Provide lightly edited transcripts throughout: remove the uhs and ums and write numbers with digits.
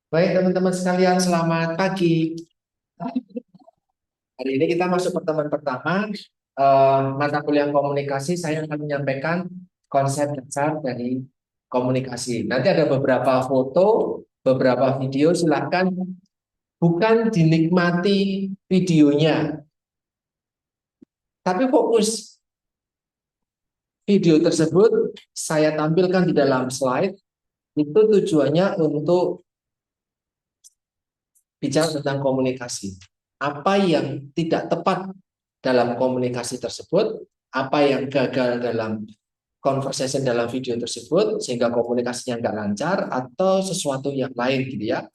Baik teman-teman sekalian, selamat pagi. Hari ini kita masuk pertemuan pertama mata kuliah komunikasi. Saya akan menyampaikan konsep dasar dari komunikasi. Nanti ada beberapa foto, beberapa video. Silahkan bukan dinikmati videonya, tapi fokus video tersebut saya tampilkan di dalam slide. Itu tujuannya untuk bicara tentang komunikasi. Apa yang tidak tepat dalam komunikasi tersebut, apa yang gagal dalam conversation dalam video tersebut, sehingga komunikasinya nggak lancar, atau sesuatu yang lain gitu ya.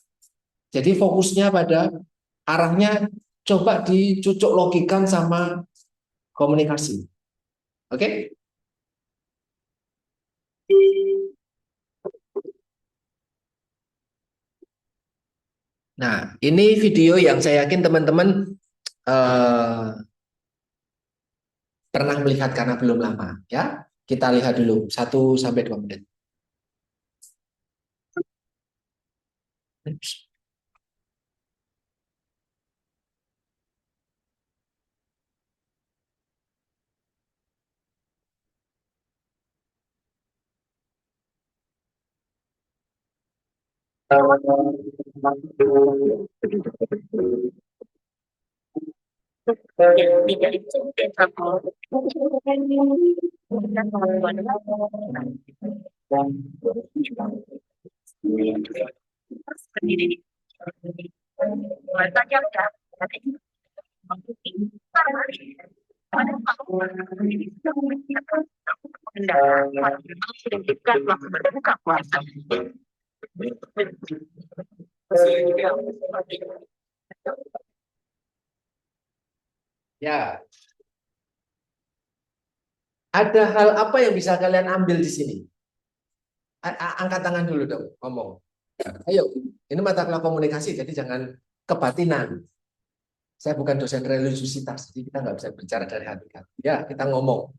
Jadi fokusnya pada arahnya coba dicucuk logikan sama komunikasi. Oke? Nah, ini video yang saya yakin teman-teman eh, pernah melihat karena belum lama ya. Kita lihat dulu 1 sampai 2 menit. Ya, ada hal apa yang bisa kalian ambil di sini? Angkat tangan dulu dong, ngomong. Ayo, ini mata kuliah komunikasi, jadi jangan kebatinan. Saya bukan dosen religiusitas, jadi kita nggak bisa bicara dari hati kan. Ya, kita ngomong.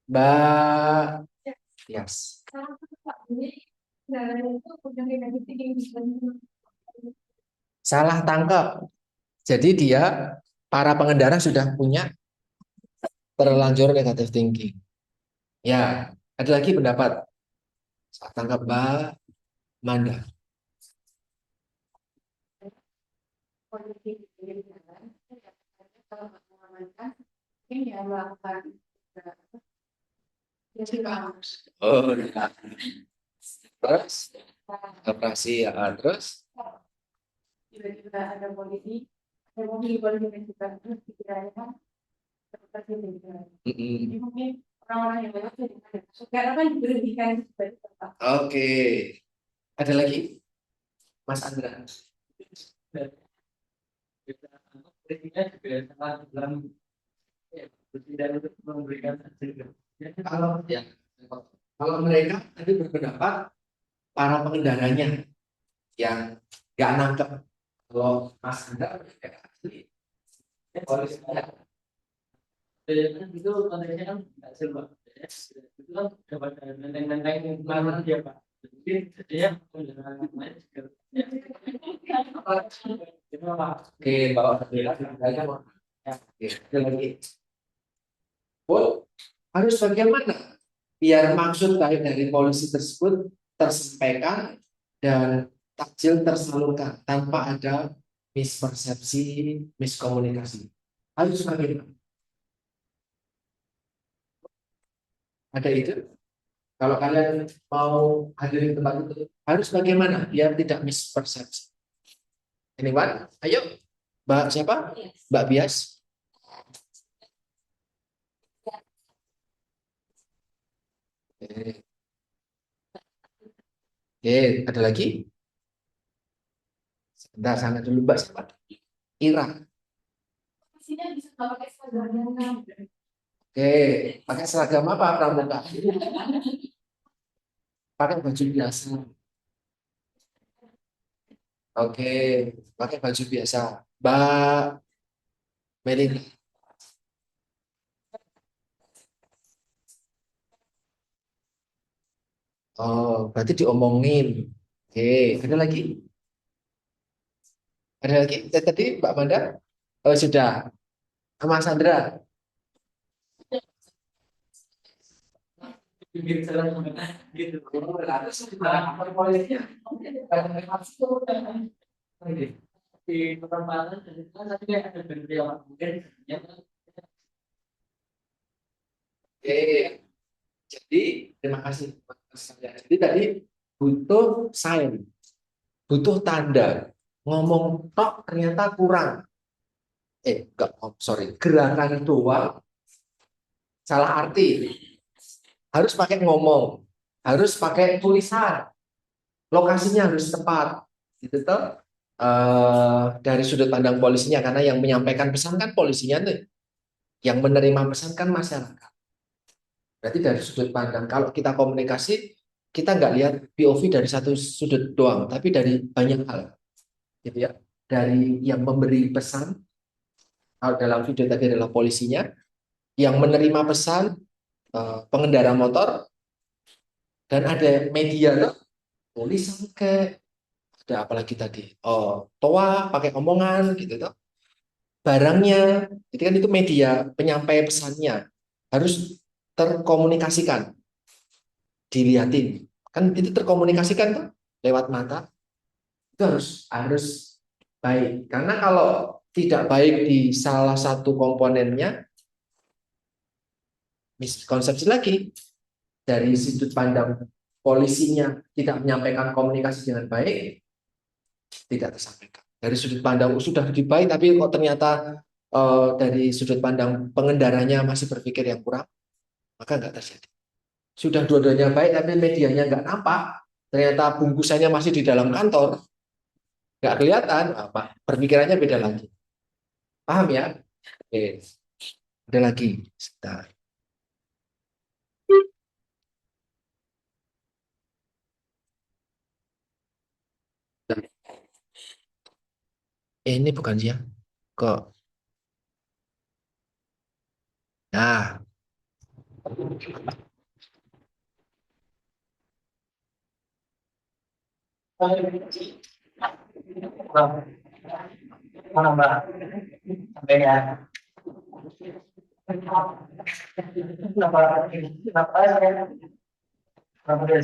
Mbak Tias. Salah tangkap. Jadi dia, para pengendara sudah punya terlanjur negative thinking. Ya, ada lagi pendapat. Salah tangkap Mbak Manda. Oh, ya. Terus operasi ya, terus mm-mm. Oke, ada lagi Mas Andra. Kalau ya, kalau mereka tadi berpendapat para pengendaranya yang nggak nangkep. Kalau Mas Andra ya, asli. Polisinya. Itu konteksnya kan nggak seru, Pak. Itu kan dapat nenteng-nenteng mana dia, Pak. Jadi dia pengendara lain juga. Oke, bawa ya, oke, ada lagi. Oh, harus bagaimana biar maksud baik dari polisi tersebut tersampaikan dan takjil tersalurkan tanpa ada mispersepsi, miskomunikasi. Harus bagaimana? Ada itu? Kalau kalian mau hadirin tempat itu, harus bagaimana biar tidak mispersepsi? Anyone? Ayo, Mbak siapa? Mbak Bias. Oke, oke, ada lagi? Sebentar, sana dulu Mbak siapa? Ira. Oke, pakai seragam apa pramuka? Pakai baju biasa. Oke, pakai baju biasa. Mbak Melina. Oh, berarti diomongin. Oke, ada lagi? Ada lagi? Tadi Mbak Manda? Oh, sudah. Mas Sandra. Oke, jadi terima kasih Mas Sandra. Jadi tadi butuh sign, butuh tanda. Ngomong tok ternyata kurang. Enggak, oh, sorry. Gerakan doang salah arti. Harus pakai ngomong, harus pakai tulisan, lokasinya harus tepat. Gitu toh. Dari sudut pandang polisinya, karena yang menyampaikan pesan kan polisinya tuh, yang menerima pesan kan masyarakat. Berarti dari sudut pandang, kalau kita komunikasi, kita nggak lihat POV dari satu sudut doang, tapi dari banyak hal, gitu ya. Dari yang memberi pesan, kalau dalam video tadi adalah polisinya, yang menerima pesan pengendara motor, dan ada media tuh, tulisan ke, ada apalagi tadi, oh toa pakai omongan gitu tuh, barangnya, itu kan itu media penyampai pesannya harus terkomunikasikan, dilihatin, kan itu terkomunikasikan tuh lewat mata, itu harus harus baik, karena kalau tidak baik di salah satu komponennya, miskonsepsi lagi dari sudut pandang polisinya tidak menyampaikan komunikasi dengan baik, tidak tersampaikan. Dari sudut pandang sudah lebih baik, tapi kok ternyata dari sudut pandang pengendaranya masih berpikir yang kurang, maka nggak terjadi. Sudah dua-duanya baik, tapi medianya nggak nampak. Ternyata bungkusannya masih di dalam kantor, nggak kelihatan apa. Perpikirannya beda lagi. Paham ya? Oke. Ada lagi. Sebentar. Ini bukan sih ya? Kok? Nah, mana Mbak? Sampai ya. Kenapa? Kenapa ya? Kenapa dia?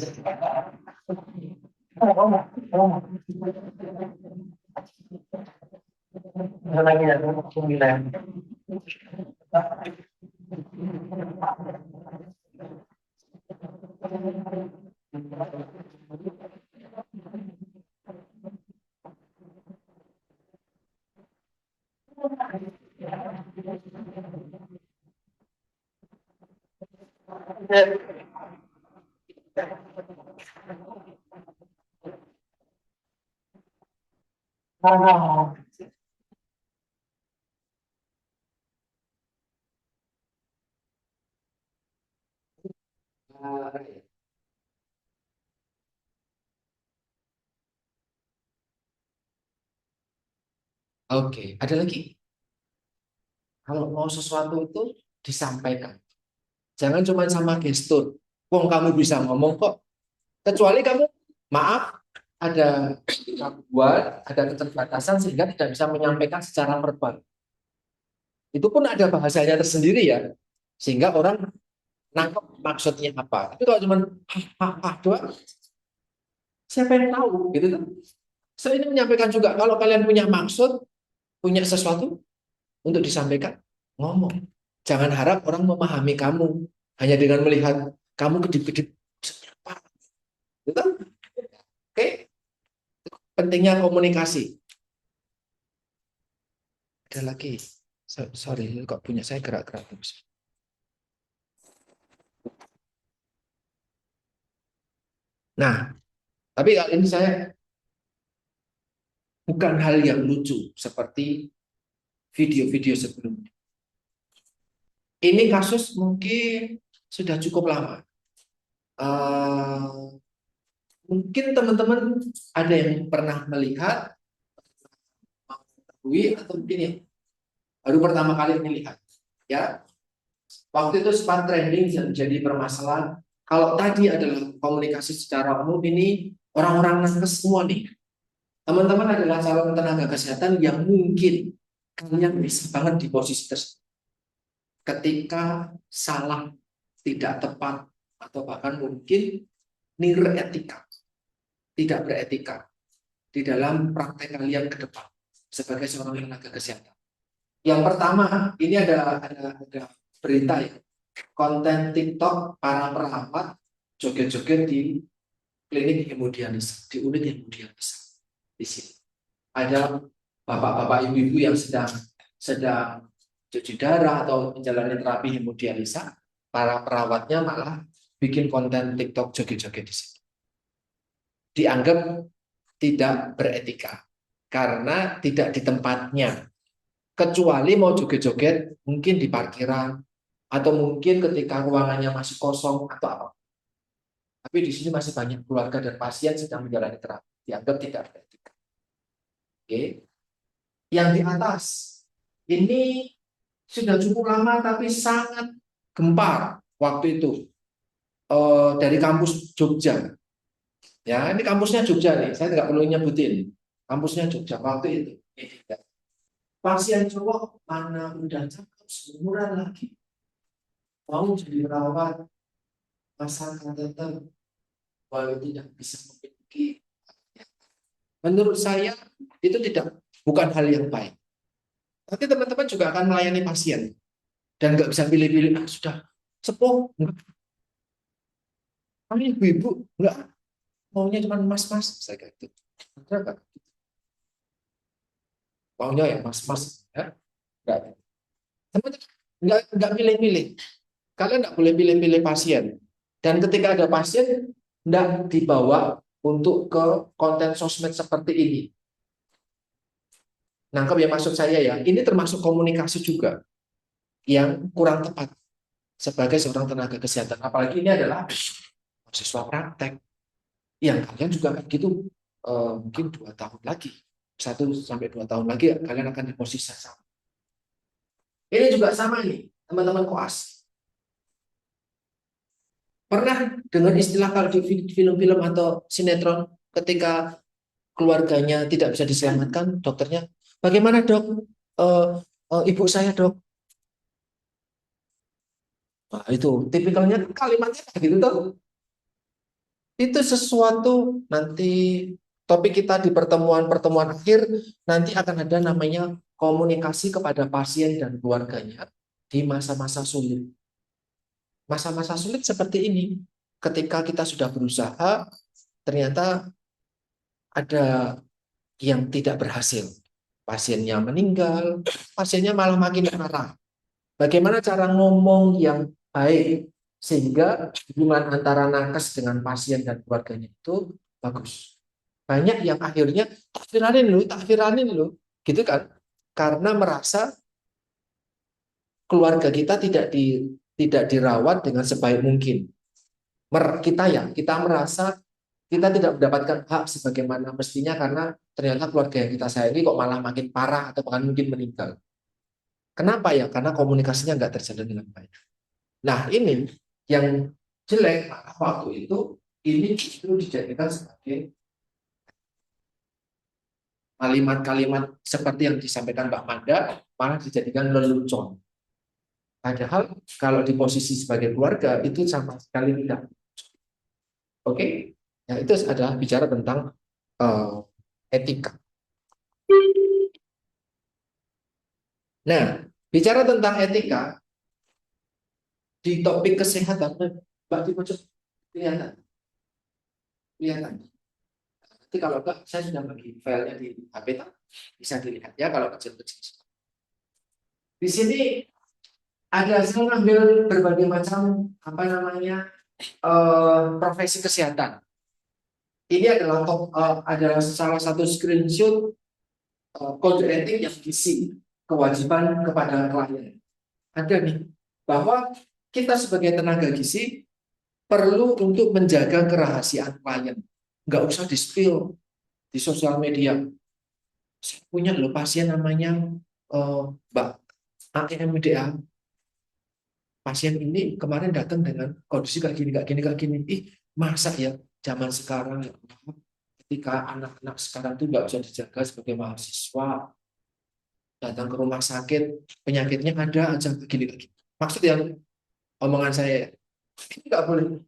Ada lagi ya, sembilan. Oke, ada lagi. Kalau mau sesuatu itu disampaikan. Jangan cuma sama gestur. Wong kamu bisa ngomong kok. Kecuali kamu, maaf, ada gangguan, ada keterbatasan sehingga tidak bisa menyampaikan secara verbal. Itu pun ada bahasanya tersendiri ya. Sehingga orang nangkep maksudnya apa. Tapi kalau cuma hah doang, siapa yang tahu gitu kan? Saya ini menyampaikan juga kalau kalian punya maksud, punya sesuatu untuk disampaikan, ngomong. Jangan harap orang memahami kamu hanya dengan melihat kamu kedip-kedip. Gitu kan? Oke, pentingnya komunikasi. Ada lagi. Sorry, kok punya saya gerak-gerak terus. Nah, tapi kali ini saya bukan hal yang lucu seperti video-video sebelumnya. Ini kasus mungkin sudah cukup lama. Eh, Mungkin teman-teman ada yang pernah melihat, mengetahui, atau mungkin ya, baru pertama kali melihat. Ya, waktu itu sempat trending dan jadi permasalahan. Kalau tadi adalah komunikasi secara umum, ini Orang-orang nakes semua nih. Teman-teman adalah calon tenaga kesehatan yang mungkin kalian bisa banget di posisi tersebut. Ketika salah, tidak tepat, atau bahkan mungkin etika, tidak beretika di dalam praktek kalian ke depan sebagai seorang tenaga kesehatan. Yang pertama, ini ada berita ya, konten TikTok para perawat joget-joget di klinik hemodialisis, di unit hemodialisis. Di sini ada bapak-bapak ibu-ibu yang sedang cuci darah atau menjalani terapi hemodialisa, para perawatnya malah bikin konten TikTok joget-joget di sini. Dianggap tidak beretika karena tidak di tempatnya. Kecuali mau joget-joget mungkin di parkiran atau mungkin ketika ruangannya masih kosong atau apa. Tapi di sini masih banyak keluarga dan pasien sedang menjalani terapi. Dianggap tidak beretika. Oke. Yang di atas ini sudah cukup lama tapi sangat gempar waktu itu dari kampus Jogja. Ya, ini kampusnya Jogja nih. Saya nggak perlu nyebutin. Kampusnya Jogja waktu itu. Pasien cowok mana udah cakep seumuran lagi. Mau jadi perawat, pasang kateter, walau tidak bisa memiliki. Menurut saya itu bukan hal yang baik. Nanti teman-teman juga akan melayani pasien dan nggak bisa pilih-pilih. Sudah sepuh, kami ibu-ibu nggak maunya cuma mas-mas, saya kayak gitu. Maunya ya mas-mas, ya. Nggak pilih-pilih. Kalian nggak boleh pilih-pilih pasien. Dan ketika ada pasien, nggak dibawa untuk ke konten sosmed seperti ini. Nangkep ya maksud saya ya. Ini termasuk komunikasi juga yang kurang tepat sebagai seorang tenaga kesehatan. Apalagi ini adalah siswa praktek. Yang kalian juga kayak gitu mungkin 2 tahun lagi. 1 sampai 2 tahun lagi kalian akan di posisi yang sama. Ini juga sama nih, teman-teman koas. Pernah dengar istilah kalau di film-film atau sinetron ketika keluarganya tidak bisa diselamatkan, dokternya, bagaimana dok? Ibu saya dok. Nah, itu tipikalnya kalimatnya kayak gitu tuh. Itu sesuatu nanti topik kita di pertemuan-pertemuan akhir nanti akan ada namanya komunikasi kepada pasien dan keluarganya di masa-masa sulit. Masa-masa sulit seperti ini, ketika kita sudah berusaha, ternyata ada yang tidak berhasil. Pasiennya meninggal, pasiennya malah makin parah. Bagaimana cara ngomong yang baik sehingga hubungan antara nakes dengan pasien dan keluarganya itu bagus. Banyak yang akhirnya tak viralin lu, gitu kan? Karena merasa keluarga kita tidak dirawat dengan sebaik mungkin. Kita merasa kita tidak mendapatkan hak sebagaimana mestinya karena ternyata keluarga yang kita sayangi kok malah makin parah atau bahkan mungkin meninggal. Kenapa ya? Karena komunikasinya nggak terjalin dengan baik. Nah ini yang jelek waktu itu ini justru dijadikan sebagai kalimat-kalimat seperti yang disampaikan Mbak Manda malah dijadikan lelucon. Padahal kalau di posisi sebagai keluarga itu sama sekali tidak. Oke, ya itu adalah bicara tentang etika. Nah, bicara tentang etika di topik kesehatan, Mbak di pojok kelihatan, kelihatan. Nanti kalau enggak, saya sudah bagi filenya di HP, bisa dilihat ya kalau kecil-kecil. Di sini ada saya ngambil berbagai macam apa namanya profesi kesehatan. Ini adalah salah satu screenshot kode etik yang diisi kewajiban kepada klien. Ada nih bahwa kita sebagai tenaga gizi perlu untuk menjaga kerahasiaan klien. Nggak usah di-spill di sosial media. Saya punya loh pasien namanya Mbak AMDA. Pasien ini kemarin datang dengan kondisi kayak gini, kayak gini, kayak gini. Ih, masa ya zaman sekarang ya ketika anak-anak sekarang itu nggak bisa dijaga sebagai mahasiswa, datang ke rumah sakit, penyakitnya ada aja begini lagi. Maksud yang omongan saya itu nggak boleh,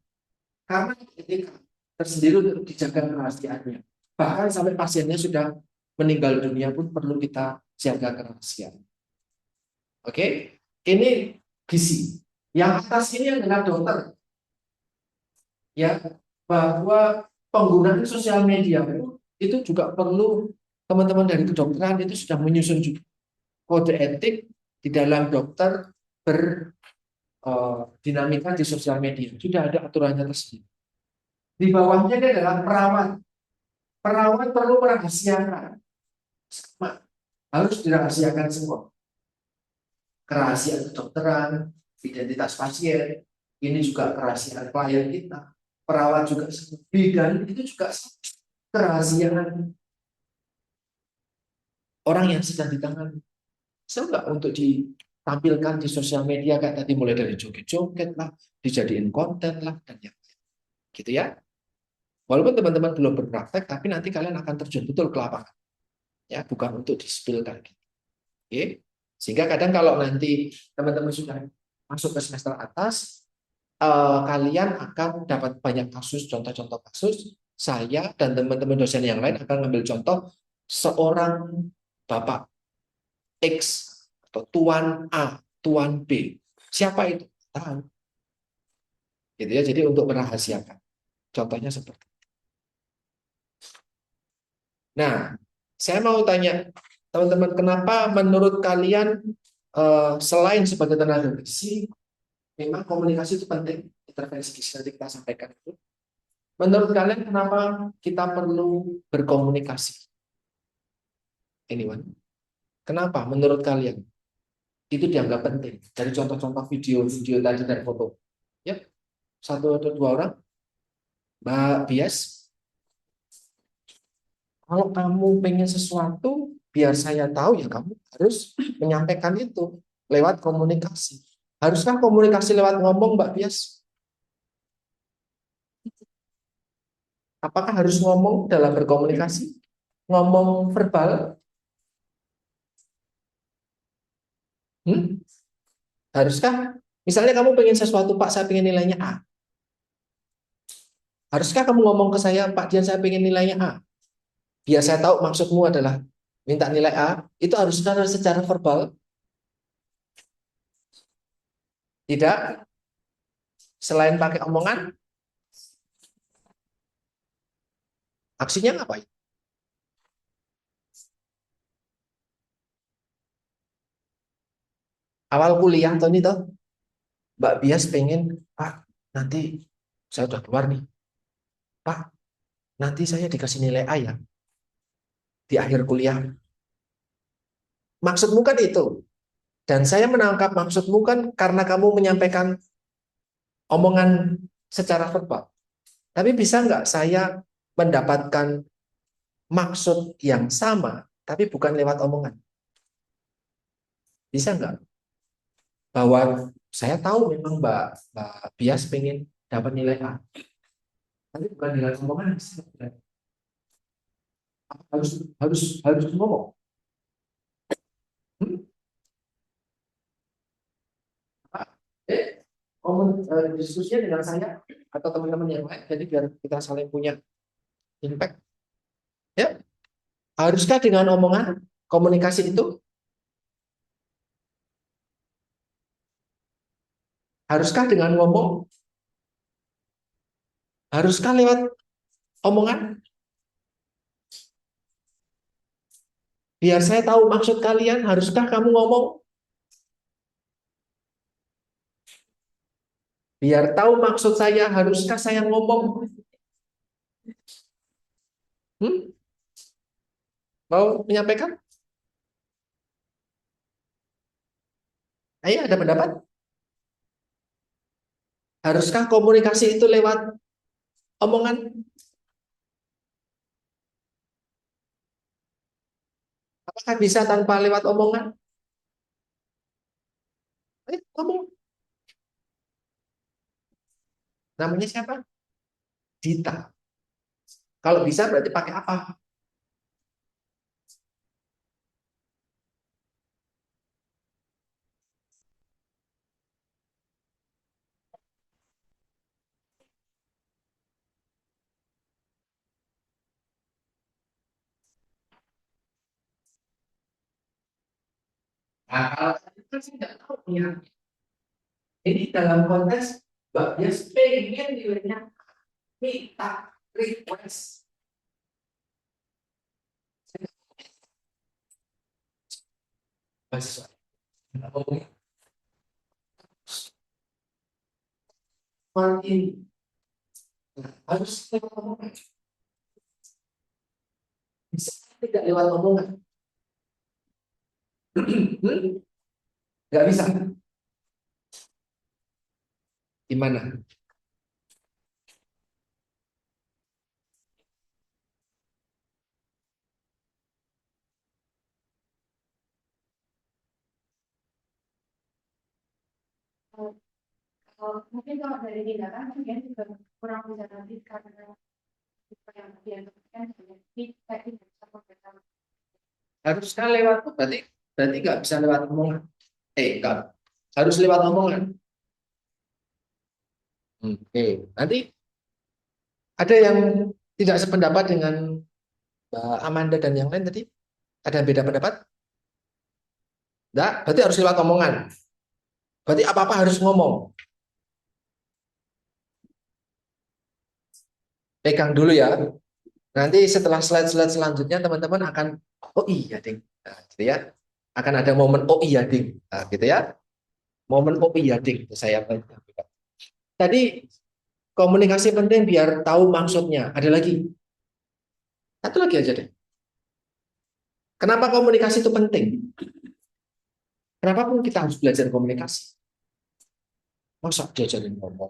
karena etika tersendiri untuk dijaga kerahasiaannya. Bahkan sampai pasiennya sudah meninggal dunia pun perlu kita jaga kerahasiaan. Oke, ini gizi. Yang atas ini adalah dokter, ya, bahwa penggunaan sosial media itu juga perlu, teman-teman dari kedokteran itu sudah menyusun juga kode etik di dalam dokter berdinamika di sosial media. Sudah ada aturannya tersendiri. Di bawahnya ini adalah perawat. Perawat perlu merahasiakan. Sama. Harus dirahasiakan semua. Kerahasiaan kedokteran, identitas pasien, ini juga kerahasiaan klien kita. Perawat juga bidan itu juga kerahasiaan orang yang sedang ditangani. Saya nggak untuk ditampilkan di sosial media kayak tadi, mulai dari joget-joget lah, dijadiin konten lah, dan yang gitu ya. Walaupun teman-teman belum berpraktek, tapi nanti kalian akan terjun betul ke lapangan. Ya, bukan untuk di-spill gitu. Oke. Sehingga kadang kalau nanti teman-teman sudah masuk ke semester atas, kalian akan dapat banyak kasus, contoh-contoh kasus. Saya dan teman-teman dosen yang lain akan mengambil contoh seorang Bapak X atau Tuan A, Tuan B. Siapa itu? Tahu. Gitu ya. Jadi untuk merahasiakan. Contohnya seperti. Nah, saya mau tanya teman-teman, kenapa menurut kalian selain sebagai tenaga gizi, memang komunikasi itu penting, intervensi gizi nanti kita sampaikan itu. Menurut kalian kenapa kita perlu berkomunikasi? Anyone? Kenapa menurut kalian itu dianggap penting? Dari contoh-contoh video-video tadi dan foto. Ya, satu atau dua orang. Mbak Bias, kalau kamu pengen sesuatu, biar saya tahu ya kamu harus menyampaikan itu lewat komunikasi. Haruskah komunikasi lewat ngomong, Mbak Bias? Apakah harus ngomong dalam berkomunikasi? Ngomong verbal? Hmm? Haruskah? Misalnya kamu pengen sesuatu, Pak, saya pengen nilainya A. Haruskah kamu ngomong ke saya, Pak Dian, saya pengen nilainya A? Biar saya tahu maksudmu adalah minta nilai A. Itu haruskah secara verbal? Tidak. Selain pakai omongan, aksinya ngapain? Awal kuliah, Tony, toh, Mbak Bias pengen, Pak, nanti saya udah keluar nih. Pak, nanti saya dikasih nilai A ya di akhir kuliah. Maksudmu kan itu. Dan saya menangkap maksudmu kan karena kamu menyampaikan omongan secara verbal. Tapi bisa nggak saya mendapatkan maksud yang sama, tapi bukan lewat omongan? Bisa nggak? Bahwa saya tahu memang Mbak Bias pengen dapat nilai A, tapi bukan dengan omongan. Harus harus harus ngomong. Hmm? Eh, diskusinya dengan saya atau teman-teman yang lain, jadi biar kita saling punya impact. Ya, haruskah dengan omongan komunikasi itu? Haruskah dengan ngomong? Haruskah lewat omongan? Biar saya tahu maksud kalian, haruskah kamu ngomong? Biar tahu maksud saya, haruskah saya ngomong? Hmm? Mau menyampaikan? Ayo, ada pendapat? Haruskah komunikasi itu lewat omongan? Apakah bisa tanpa lewat omongan? Ayo, ngomong. Namanya siapa? Dita. Kalau bisa berarti pakai apa? Nah, kalau saya kan saya nggak tahu ya. Ini dalam konteks Mbak Bias pengen nilainya minta request. Mahasiswa. Ini harus lewat omongan. Bisa tidak lewat omongan. Nggak bisa. Gimana? Kalau mungkin kalau dari tindakan mungkin juga kurang bisa nanti karena yang dia lakukan jadi kayak tidak bisa memberikan. Harusnya lewat berarti berarti nggak bisa lewat omongan. Nggak. Harus lewat omongan. Oke. Nanti ada yang tidak sependapat dengan Mbak Amanda dan yang lain tadi? Ada yang beda pendapat? Enggak, berarti harus lewat omongan. Berarti apa-apa harus ngomong. Pegang dulu ya. Nanti setelah slide-slide selanjutnya teman-teman akan, oh iya ding. Nah, gitu ya. Akan ada momen oh iya ding. Nah, gitu ya. Momen oh iya ding. Itu saya tadi komunikasi penting biar tahu maksudnya. Ada lagi. Satu lagi aja deh. Kenapa komunikasi itu penting? Kenapa pun kita harus belajar komunikasi? Masa diajarin ngomong?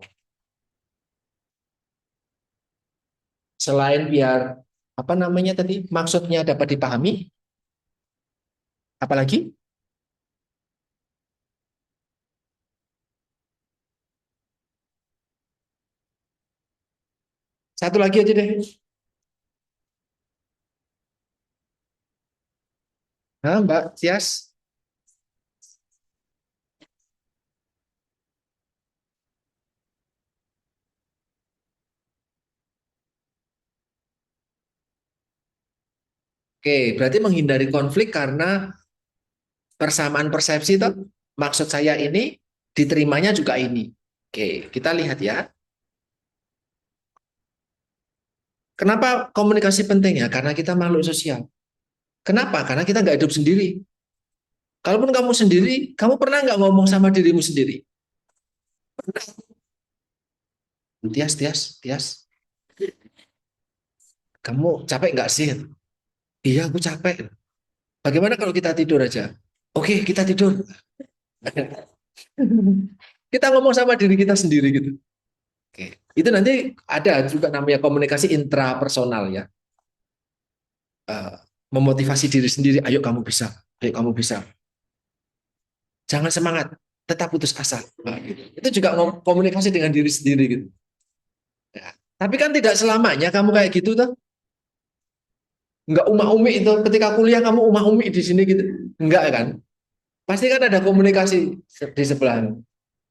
Selain biar apa namanya tadi maksudnya dapat dipahami, apalagi satu lagi aja deh. Nah, Mbak Tias, oke, berarti menghindari konflik karena persamaan persepsi itu maksud saya ini diterimanya juga ini. Oke, kita lihat ya. Kenapa komunikasi penting ya? Karena kita makhluk sosial. Kenapa? Karena kita nggak hidup sendiri. Kalaupun kamu sendiri, kamu pernah nggak ngomong sama dirimu sendiri? Tias, Tias, Tias, kamu capek nggak sih? Iya, aku capek. Bagaimana kalau kita tidur aja? Oke, kita tidur. Kita ngomong sama diri kita sendiri gitu. Oke. Itu nanti ada juga namanya komunikasi intrapersonal ya. Eh, Memotivasi diri sendiri, ayo kamu bisa, ayo kamu bisa. Jangan semangat, tetap putus asa. Nah, gitu. Itu juga komunikasi dengan diri sendiri gitu. Ya. Tapi kan tidak selamanya kamu kayak gitu tuh. Enggak umah-umi itu ketika kuliah kamu umah-umi di sini gitu. Enggak kan? Pasti kan ada komunikasi di sebelah.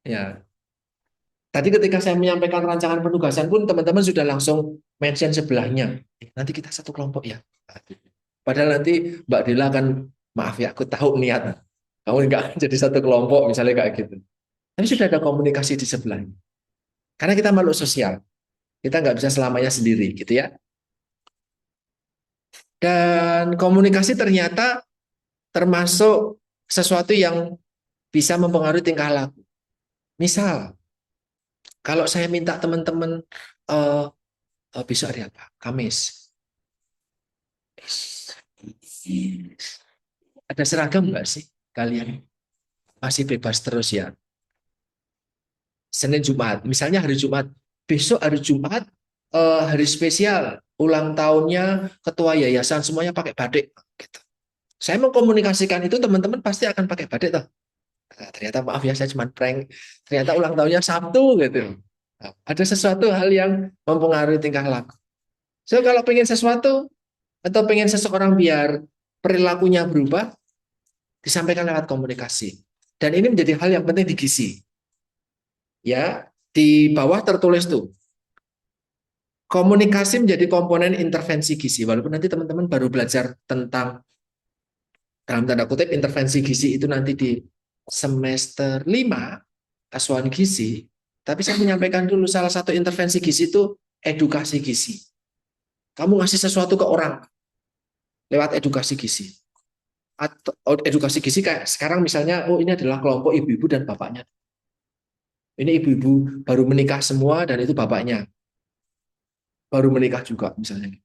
Ya. Tadi ketika saya menyampaikan rancangan penugasan pun teman-teman sudah langsung mention sebelahnya. Nanti kita satu kelompok ya. Padahal nanti Mbak Dila akan, maaf ya, aku tahu niat. Kamu enggak akan jadi satu kelompok misalnya kayak gitu. Tapi sudah ada komunikasi di sebelahnya. Karena kita makhluk sosial. Kita nggak bisa selamanya sendiri gitu ya. Dan komunikasi ternyata termasuk sesuatu yang bisa mempengaruhi tingkah laku. Misal, kalau saya minta teman-teman eh, besok hari apa? Kamis. Ada seragam nggak sih kalian? Masih bebas terus ya. Senin Jumat. Misalnya hari Jumat. Besok hari Jumat hari spesial ulang tahunnya ketua yayasan semuanya pakai batik. Gitu. Saya mengkomunikasikan itu teman-teman pasti akan pakai batik toh. Nah, ternyata maaf ya saya cuma prank. Ternyata ulang tahunnya Sabtu gitu. Nah, ada sesuatu hal yang mempengaruhi tingkah laku. So kalau pengen sesuatu atau pengen seseorang biar perilakunya berubah, disampaikan lewat komunikasi. Dan ini menjadi hal yang penting di gizi. Ya, di bawah tertulis tuh, komunikasi menjadi komponen intervensi gizi. Walaupun nanti teman-teman baru belajar tentang dalam tanda kutip intervensi gizi itu nanti di semester 5 asuhan gizi, tapi saya menyampaikan dulu salah satu intervensi gizi itu edukasi gizi. Kamu ngasih sesuatu ke orang lewat edukasi gizi. Atau edukasi gizi kayak sekarang misalnya, oh ini adalah kelompok ibu-ibu dan bapaknya. Ini ibu-ibu baru menikah semua dan itu bapaknya baru menikah juga misalnya.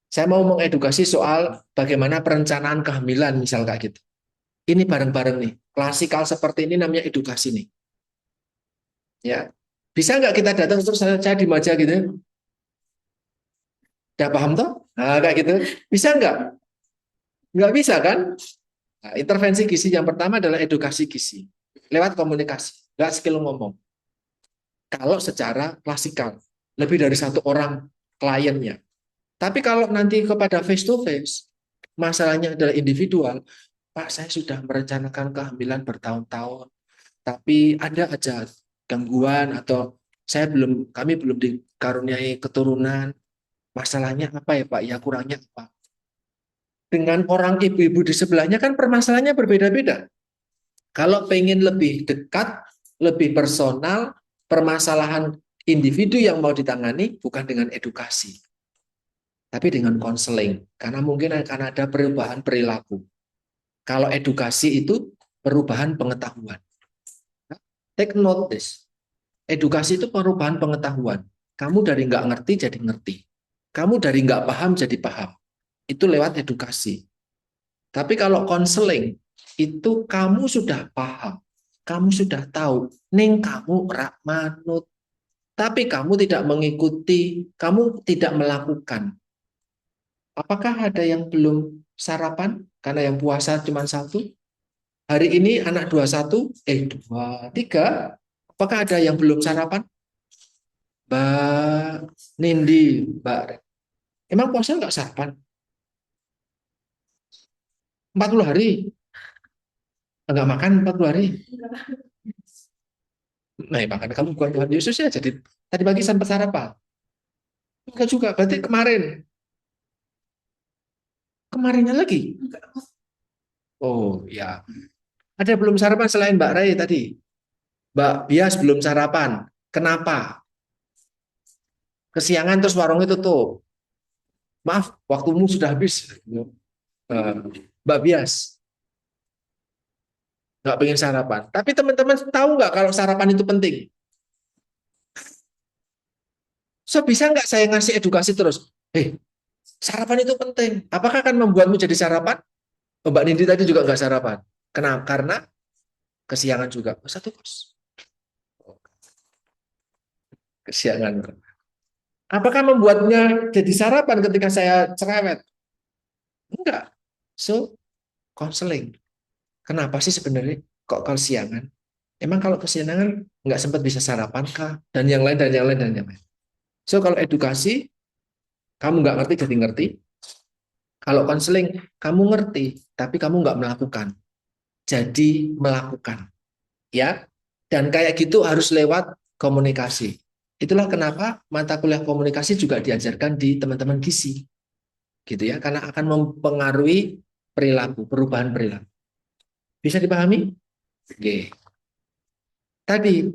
Saya mau mengedukasi soal bagaimana perencanaan kehamilan misal kayak gitu. Ini bareng-bareng nih. Klasikal seperti ini namanya edukasi nih. Ya. Bisa nggak kita datang terus saya di aja gitu? Udah paham toh? Nah, kayak gitu. Bisa nggak? Nggak bisa kan? Nah, intervensi gizi yang pertama adalah edukasi gizi. Lewat komunikasi. Nggak skill ngomong. Kalau secara klasikal. Lebih dari satu orang kliennya. Tapi kalau nanti kepada face to face, masalahnya adalah individual. Pak, saya sudah merencanakan kehamilan bertahun-tahun, tapi ada aja gangguan atau kami belum dikaruniai keturunan. Masalahnya apa ya Pak? Ya kurangnya apa? Dengan orang ibu-ibu di sebelahnya kan permasalahannya berbeda-beda. Kalau pengen lebih dekat, lebih personal, permasalahan individu yang mau ditangani bukan dengan edukasi, tapi dengan konseling. Karena mungkin akan ada perubahan perilaku. Kalau edukasi itu perubahan pengetahuan. Take note this. Edukasi itu perubahan pengetahuan. Kamu dari nggak ngerti jadi ngerti. Kamu dari nggak paham jadi paham. Itu lewat edukasi. Tapi kalau konseling, itu kamu sudah paham. Kamu sudah tahu. Ning kamu rak manut. Tapi kamu tidak mengikuti. Kamu tidak melakukan. Apakah ada yang belum sarapan? Karena yang puasa cuma satu. Hari ini anak 21, 23. Apakah ada yang belum sarapan? Mbak Nindi, Mbak. Emang puasa nggak sarapan? 40 hari? Nggak makan 40 hari? Nah, ya makan kamu bukan Tuhan Yesus ya. Jadi tadi pagi sempat sarapan. Enggak juga, berarti kemarin. Kemarinnya lagi. Oh ya. Ada belum sarapan selain Mbak Rai tadi? Mbak Bias belum sarapan. Kenapa? Kesiangan terus warungnya tutup. Maaf, waktumu sudah habis. Mbak Bias nggak pengen sarapan. Tapi teman-teman tahu nggak kalau sarapan itu penting? So bisa nggak saya ngasih edukasi terus? Sarapan itu penting. Apakah akan membuatmu jadi sarapan? Oh, Mbak Nindi tadi juga nggak sarapan. Kenapa? Karena kesiangan juga. Satu kos. Kesiangan. Apakah membuatnya jadi sarapan ketika saya cerewet? Enggak. So, konseling. Kenapa sih sebenarnya kok kesiangan? Emang kalau kesiangan nggak sempat bisa sarapan kah? Dan yang lain, dan yang lain, dan yang lain. So, kalau edukasi, kamu nggak ngerti jadi ngerti. Kalau konseling, kamu ngerti, tapi kamu nggak melakukan. Jadi melakukan. Ya, dan kayak gitu harus lewat komunikasi. Itulah kenapa mata kuliah komunikasi juga diajarkan di teman-teman gizi, gitu ya, karena akan mempengaruhi perilaku, perubahan perilaku. Bisa dipahami? Oke. Tadi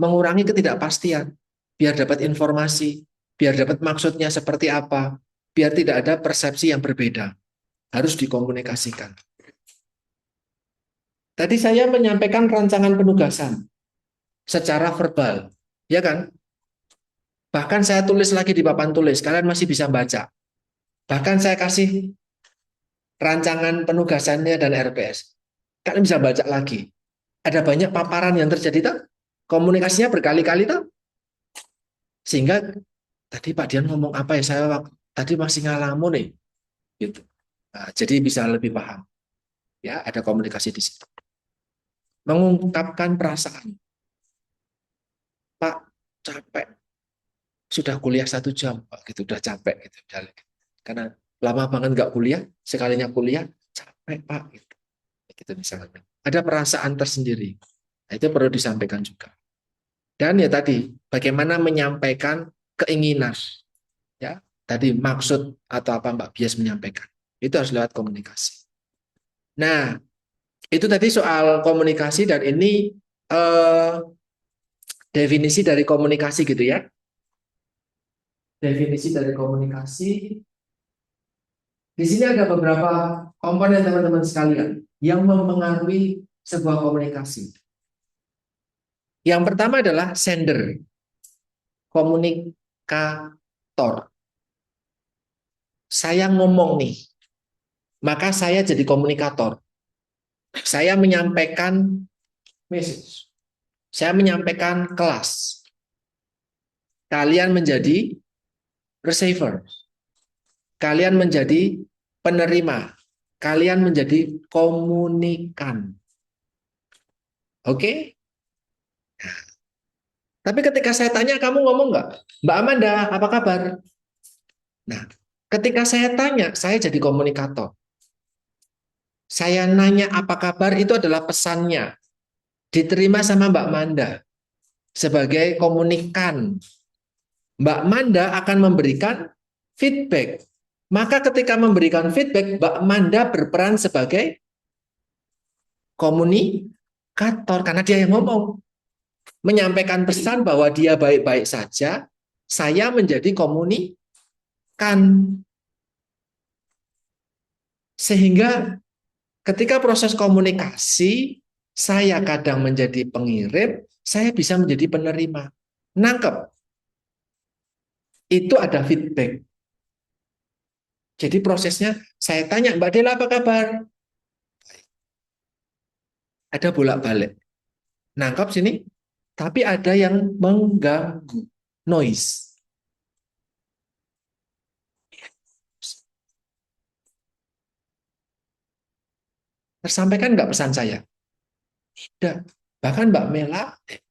mengurangi ketidakpastian, biar dapat informasi, biar dapat maksudnya seperti apa, biar tidak ada persepsi yang berbeda, harus dikomunikasikan. Tadi saya menyampaikan rancangan penugasan secara verbal, ya kan? Bahkan saya tulis lagi di papan tulis, kalian masih bisa baca. Bahkan saya kasih rancangan penugasannya dan RPS. Kalian bisa baca lagi. Ada banyak paparan yang terjadi tuh. Komunikasinya berkali-kali tuh. Sehingga tadi Pak Dian ngomong apa ya, saya tadi masih ngalamun nih. Gitu. Nah, jadi bisa lebih paham. Ya, ada komunikasi di situ. Mengungkapkan perasaan. Pak, capek. sudah kuliah 1 jam, Pak, gitu, udah capek gitu. Karena lama banget nggak kuliah, sekalinya kuliah, capek, Pak. Gitu, gitu misalnya. Ada perasaan tersendiri. Nah, itu perlu disampaikan juga. Dan ya tadi, bagaimana menyampaikan keinginan. Ya, tadi maksud atau apa Mbak Bias menyampaikan. Itu harus lewat komunikasi. Nah, itu tadi soal komunikasi dan ini eh, definisi dari komunikasi gitu ya. Definisi dari komunikasi. Di sini ada beberapa komponen teman-teman sekalian yang mempengaruhi sebuah komunikasi. Yang pertama adalah sender, komunikator. Saya ngomong nih, maka saya jadi komunikator. Saya menyampaikan message. Saya menyampaikan kelas. Kalian menjadi receiver. Kalian menjadi penerima. Kalian menjadi komunikan. Oke? Tapi ketika saya tanya, kamu ngomong nggak? Mbak Amanda, apa kabar? Nah, ketika saya tanya, saya jadi komunikator. Saya nanya apa kabar, itu adalah pesannya. Diterima sama Mbak Manda sebagai komunikan. Mbak Manda akan memberikan feedback. Maka ketika memberikan feedback, Mbak Manda berperan sebagai komunikator karena dia yang ngomong. Menyampaikan pesan bahwa dia baik-baik saja, saya menjadi komunikan. Sehingga ketika proses komunikasi, saya kadang menjadi pengirim, saya bisa menjadi penerima. Nangkep. Itu ada feedback. Jadi prosesnya saya tanya, Mbak Dela apa kabar? Ada bolak-balik. Nangkep sini, tapi ada yang mengganggu. Noise. Tersampaikan nggak pesan saya? Tidak. Bahkan Mbak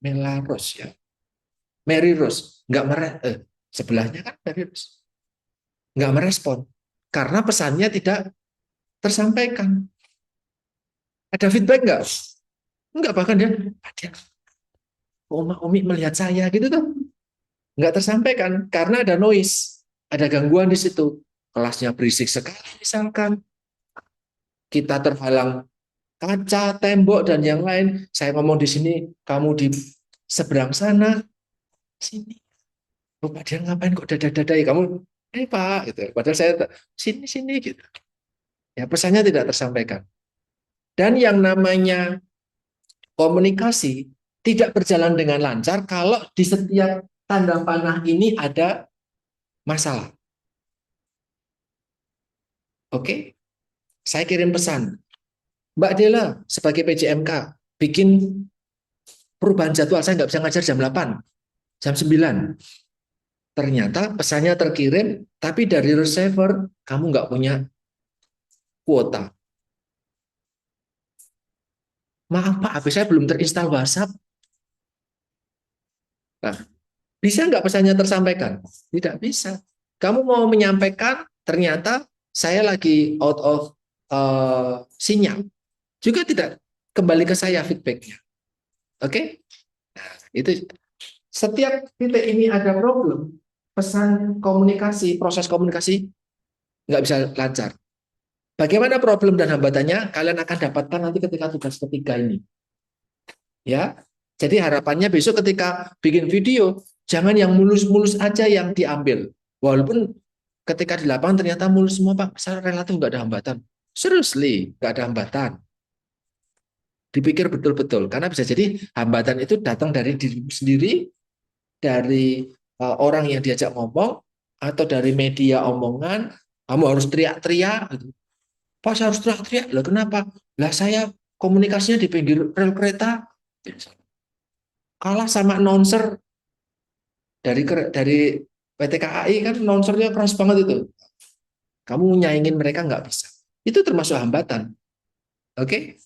Mela Rose ya. Mary Rose nggak sebelahnya kan Mary Rose nggak merespon karena pesannya tidak tersampaikan. Ada feedback nggak? Nggak, bahkan dia Oma Omi melihat saya gitu tuh nggak tersampaikan karena ada noise, ada gangguan di situ. Kelasnya berisik sekali misalkan, kita terhalang kaca, tembok dan yang lain. Saya ngomong di sini, kamu di seberang sana, sini. Lupa dia ngapain kok dada-dadai kamu? Pak, gitu. Padahal saya sini gitu. Ya pesannya tidak tersampaikan. Dan yang namanya komunikasi tidak berjalan dengan lancar kalau di setiap tanda panah ini ada masalah. Oke, saya kirim pesan. Mbak Dela, sebagai PJMK, bikin perubahan jadwal. Saya nggak bisa ngajar jam 8, jam 9. Ternyata pesannya terkirim, tapi dari receiver, kamu nggak punya kuota. Maaf Pak, HP saya belum terinstall WhatsApp. Nah, bisa nggak pesannya tersampaikan? Tidak bisa. Kamu mau menyampaikan, ternyata saya lagi out of sinyal. Juga tidak kembali ke saya feedbacknya. Oke? Nah, itu setiap titik ini ada problem, pesan komunikasi, proses komunikasi nggak bisa lancar. Bagaimana problem dan hambatannya? Kalian akan dapatkan nanti ketika tugas ketiga ini. Ya, jadi harapannya besok ketika bikin video, jangan yang mulus-mulus aja yang diambil. Walaupun ketika di lapangan ternyata mulus semua Pak, saya relatif nggak ada hambatan. Seriously, nggak ada hambatan. Dipikir betul-betul, karena bisa jadi hambatan itu datang dari diri sendiri, dari orang yang diajak ngomong, atau dari media omongan. Kamu harus teriak-teriak. Gitu. Pak, saya harus teriak-teriak. Lah kenapa? Lah saya komunikasinya di pinggir rel kereta. Kalah sama announcer dari PT KAI kan announcernya keras banget itu. Kamu nyaingin mereka nggak bisa. Itu termasuk hambatan. Oke?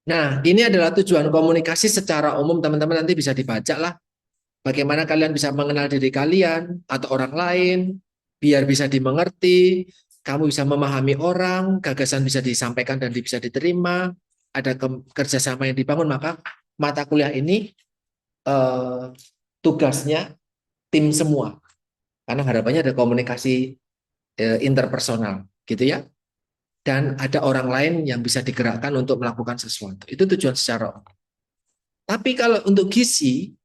Nah, ini adalah tujuan komunikasi secara umum. Teman-teman nanti bisa dibaca lah Bagaimana kalian bisa mengenal diri kalian atau orang lain, biar bisa dimengerti, kamu bisa memahami orang, gagasan bisa disampaikan dan bisa diterima, ada kerjasama yang dibangun, maka mata kuliah ini eh, tugasnya tim semua. Karena harapannya ada komunikasi interpersonal, gitu ya. Dan ada orang lain yang bisa digerakkan untuk melakukan sesuatu. Itu tujuan secara umum. Tapi kalau untuk gizi,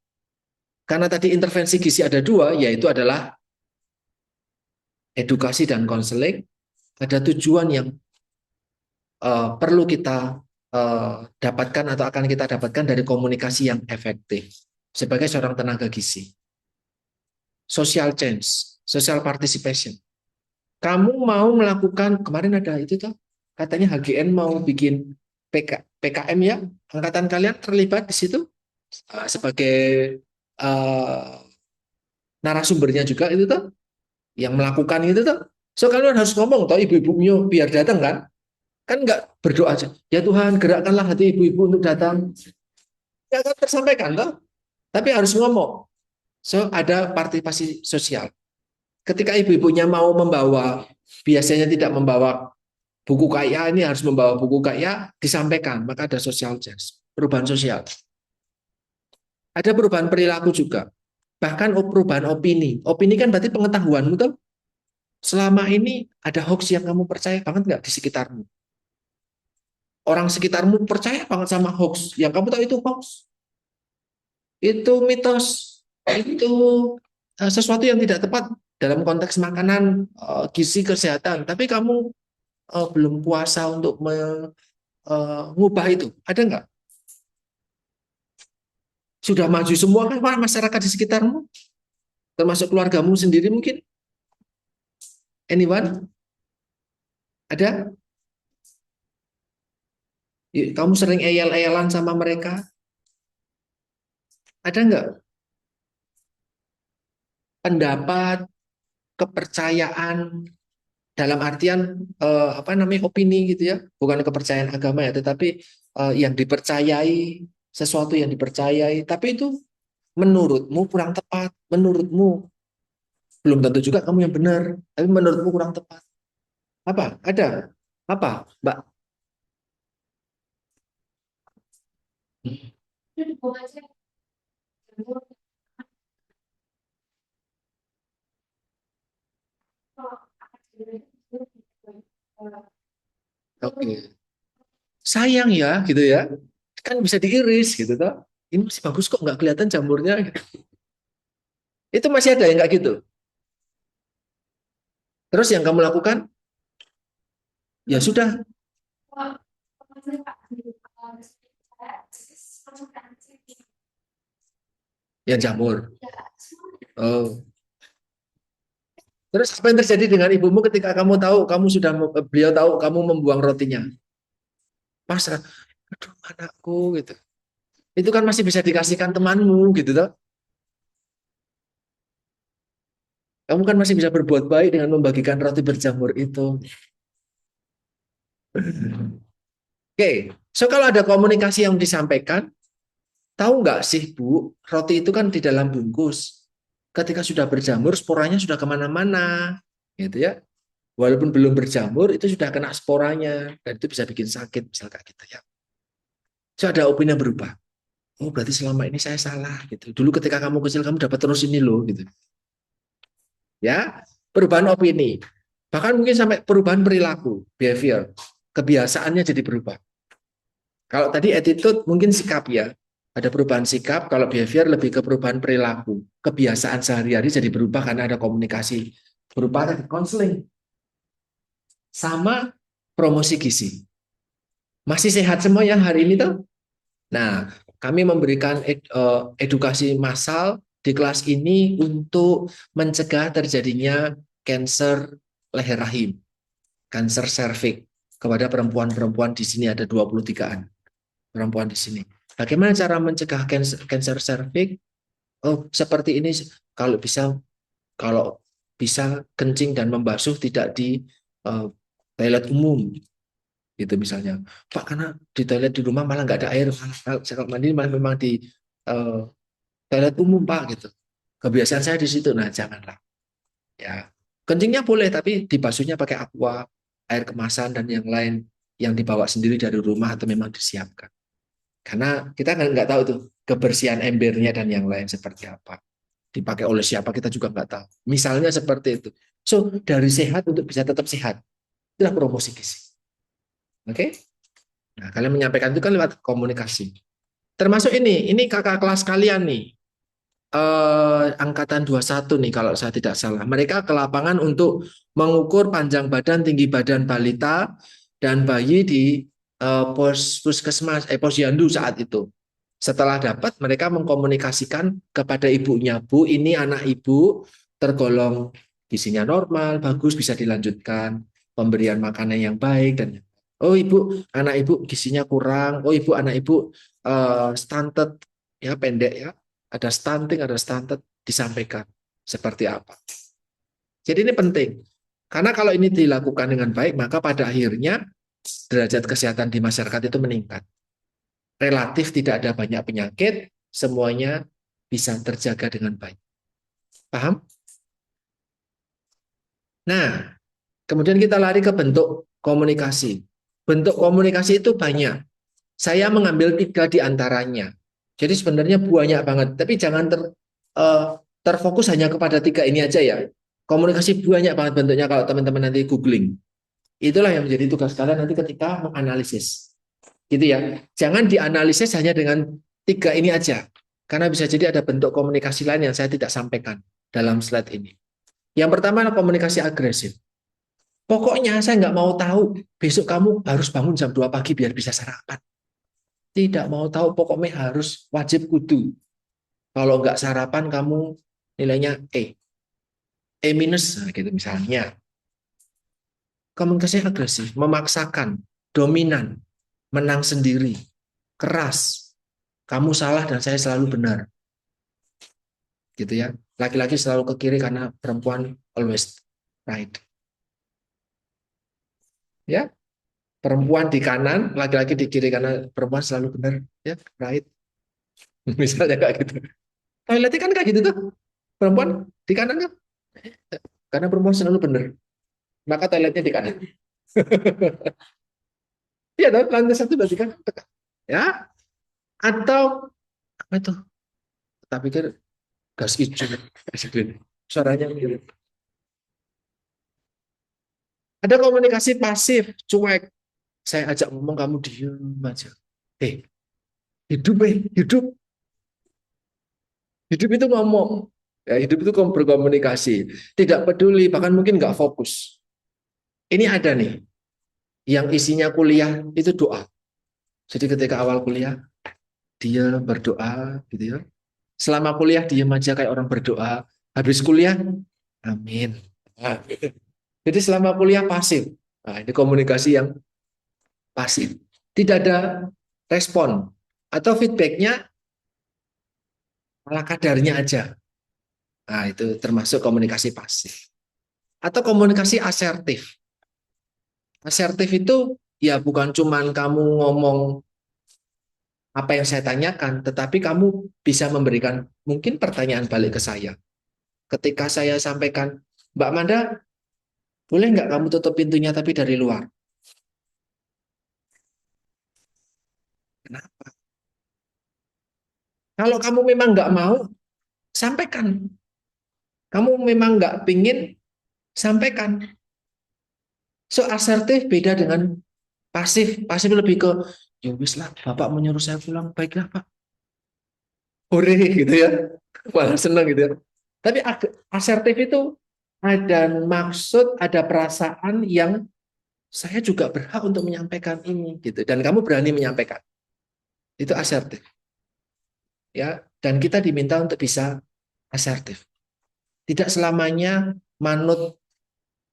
karena tadi intervensi gizi ada dua, yaitu adalah edukasi dan konseling, ada tujuan yang perlu kita dapatkan atau akan kita dapatkan dari komunikasi yang efektif sebagai seorang tenaga gizi. Social change, social participation. Kamu mau melakukan, kemarin ada itu tuh, katanya HGN mau bikin PKM ya, angkatan kalian terlibat di situ sebagai uh, narasumbernya juga itu tuh, yang melakukan itu tuh. So kalian harus ngomong toh ibu-ibu biar datang kan nggak berdoa aja. Ya Tuhan gerakkanlah hati ibu-ibu untuk datang. Nggak akan tersampaikan toh, tapi harus ngomong. So ada partisipasi sosial. Ketika ibu-ibunya mau membawa, biasanya tidak membawa buku kaya, ini harus membawa buku kaya, disampaikan, maka ada social change, perubahan sosial. Ada perubahan perilaku juga, bahkan perubahan opini. Opini kan berarti pengetahuan, betul? Selama ini ada hoax yang kamu percaya banget nggak di sekitarmu? Orang sekitarmu percaya banget sama hoax, yang kamu tahu itu hoax, itu mitos, itu sesuatu yang tidak tepat dalam konteks makanan, gizi, kesehatan. Tapi kamu belum kuasa untuk mengubah itu. Ada nggak? Sudah maju semua kan masyarakat di sekitarmu, termasuk keluargamu sendiri mungkin? Anyone? Ada? Kamu sering eyal-eyalan sama mereka? Ada nggak pendapat, kepercayaan dalam artian apa namanya opini gitu ya, bukan kepercayaan agama ya, tetapi yang dipercayai, sesuatu yang dipercayai, tapi itu menurutmu kurang tepat, menurutmu belum tentu juga kamu yang benar, tapi menurutmu kurang tepat. Apa? Ada? Apa, Mbak? Itu bukan sih. Oke. Sayang ya, gitu ya. Kan bisa diiris gitu toh. Ini masih bagus kok, nggak kelihatan jamurnya. Itu masih ada yang nggak gitu. Terus yang kamu lakukan, ya sudah, ya jamur. Oh. Terus apa yang terjadi dengan ibumu ketika kamu tahu, beliau tahu kamu membuang rotinya? Pasrah, aduh anakku gitu. Itu kan masih bisa dikasihkan temanmu gitu toh. Kamu kan masih bisa berbuat baik dengan membagikan roti berjamur itu. Oke, so kalau ada komunikasi yang disampaikan, tahu nggak sih Bu, roti itu kan di dalam bungkus. Ketika sudah berjamur, sporanya sudah kemana-mana, gitu ya. Walaupun belum berjamur, itu sudah kena sporanya, dan itu bisa bikin sakit, misalkan gitu ya. So ada opini yang berubah. Oh berarti selama ini saya salah, gitu. Dulu ketika kamu kecil, kamu dapat terus ini loh, gitu. Ya, perubahan opini. Bahkan mungkin sampai perubahan perilaku, behavior. Kebiasaannya jadi berubah. Kalau tadi attitude mungkin sikap ya. Ada perubahan sikap, kalau behavior lebih ke perubahan perilaku. Kebiasaan sehari-hari jadi berubah karena ada komunikasi. Berupa konseling. Sama promosi gizi. Masih sehat semua yang hari ini tuh? Nah, kami memberikan edukasi massal di kelas ini untuk mencegah terjadinya kanker leher rahim, kanker serviks kepada perempuan-perempuan di sini ada 23-an perempuan di sini. Bagaimana cara mencegah kanker serviks? Oh, seperti ini kalau bisa kencing dan membasuh tidak di toilet umum gitu misalnya. Pak karena di toilet di rumah malah nggak ada air, kalau mandi malah memang di eh, toilet umum Pak gitu. Kebiasaan saya di situ. Nah, janganlah. Ya, kencingnya boleh tapi dibasuhnya pakai aqua, air kemasan dan yang lain yang dibawa sendiri dari rumah atau memang disiapkan. Karena kita nggak tahu tuh kebersihan embernya dan yang lain seperti apa. Dipakai oleh siapa kita juga nggak tahu. Misalnya seperti itu. So, dari sehat untuk bisa tetap sehat. Itulah promosi gizi. Oke? Nah, kalian menyampaikan itu kan lewat komunikasi. Termasuk ini kakak kelas kalian nih. Angkatan 21 nih kalau saya tidak salah. Mereka ke lapangan untuk mengukur panjang badan, tinggi badan balita dan bayi di puskesmas, posyandu saat itu. Setelah dapat, mereka mengkomunikasikan kepada ibunya, Bu, ini anak ibu tergolong gizinya normal, bagus, bisa dilanjutkan, pemberian makanan yang baik dan oh ibu, anak ibu gizinya kurang, oh ibu, anak ibu stunted, ya pendek ya, ada stunting, ada stunted, disampaikan seperti apa. Jadi ini penting, karena kalau ini dilakukan dengan baik, maka pada akhirnya derajat kesehatan di masyarakat itu meningkat. Relatif tidak ada banyak penyakit, semuanya bisa terjaga dengan baik. Paham? Nah, kemudian kita lari ke bentuk komunikasi. Bentuk komunikasi itu banyak. Saya mengambil 3 di antaranya. Jadi sebenarnya banyak banget, tapi jangan terfokus hanya kepada 3 ini aja ya. Komunikasi banyak banget bentuknya kalau teman-teman nanti googling. Itulah yang menjadi tugas kalian nanti ketika menganalisis. Gitu ya. Jangan dianalisis hanya dengan 3 ini aja. Karena bisa jadi ada bentuk komunikasi lain yang saya tidak sampaikan dalam slide ini. Yang pertama adalah komunikasi agresif. Pokoknya saya nggak mau tahu besok kamu harus bangun jam 2 pagi biar bisa sarapan. Tidak mau tahu, pokoknya harus wajib kudu. Kalau nggak sarapan kamu nilainya E minus, nah gitu misalnya. Komunikasi agresif, memaksakan, dominan, menang sendiri, keras. Kamu salah dan saya selalu benar. Gitu ya. Laki-laki selalu ke kiri karena perempuan always right. Ya, perempuan di kanan, laki-laki di kiri karena perempuan selalu benar, ya, right. Misalnya kayak gitu. Toiletnya kan kayak gitu tuh. Perempuan di kanan kan karena perempuan selalu benar. Maka toiletnya di kanan. Iya, lantai 1 berarti kan. Ya, atau apa itu? Tak pikir gas hijau. Suaranya mirip. Ada komunikasi pasif, cuek. Saya ajak ngomong kamu diem aja. Hidup, hidup. Hidup itu ngomong. Ya, hidup itu berkomunikasi. Tidak peduli, bahkan mungkin nggak fokus. Ini ada nih, yang isinya kuliah itu doa. Jadi ketika awal kuliah, dia berdoa, gitu ya. Selama kuliah, dia aja kayak orang berdoa. Habis kuliah, amin. Nah, gitu. Jadi selama kuliah pasif. Nah, ini komunikasi yang pasif. Tidak ada respon. Atau feedbacknya malah kadarnya aja. Nah, itu termasuk komunikasi pasif. Atau komunikasi asertif. Asertif itu ya bukan cuman kamu ngomong apa yang saya tanyakan, tetapi kamu bisa memberikan mungkin pertanyaan balik ke saya. Ketika saya sampaikan, Mbak Manda, boleh nggak kamu tutup pintunya tapi dari luar? Kenapa? Kalau kamu memang nggak mau, sampaikan. Kamu memang nggak pingin, sampaikan. So, asertif beda dengan pasif. Pasif lebih ke, ya wis lah, Bapak menyuruh saya pulang, baiklah Pak. Hore gitu ya. Malah senang gitu ya. Tapi asertif itu ada maksud, ada perasaan yang saya juga berhak untuk menyampaikan ini gitu. Dan kamu berani menyampaikan. Itu asertif. Ya, dan kita diminta untuk bisa asertif. Tidak selamanya manut.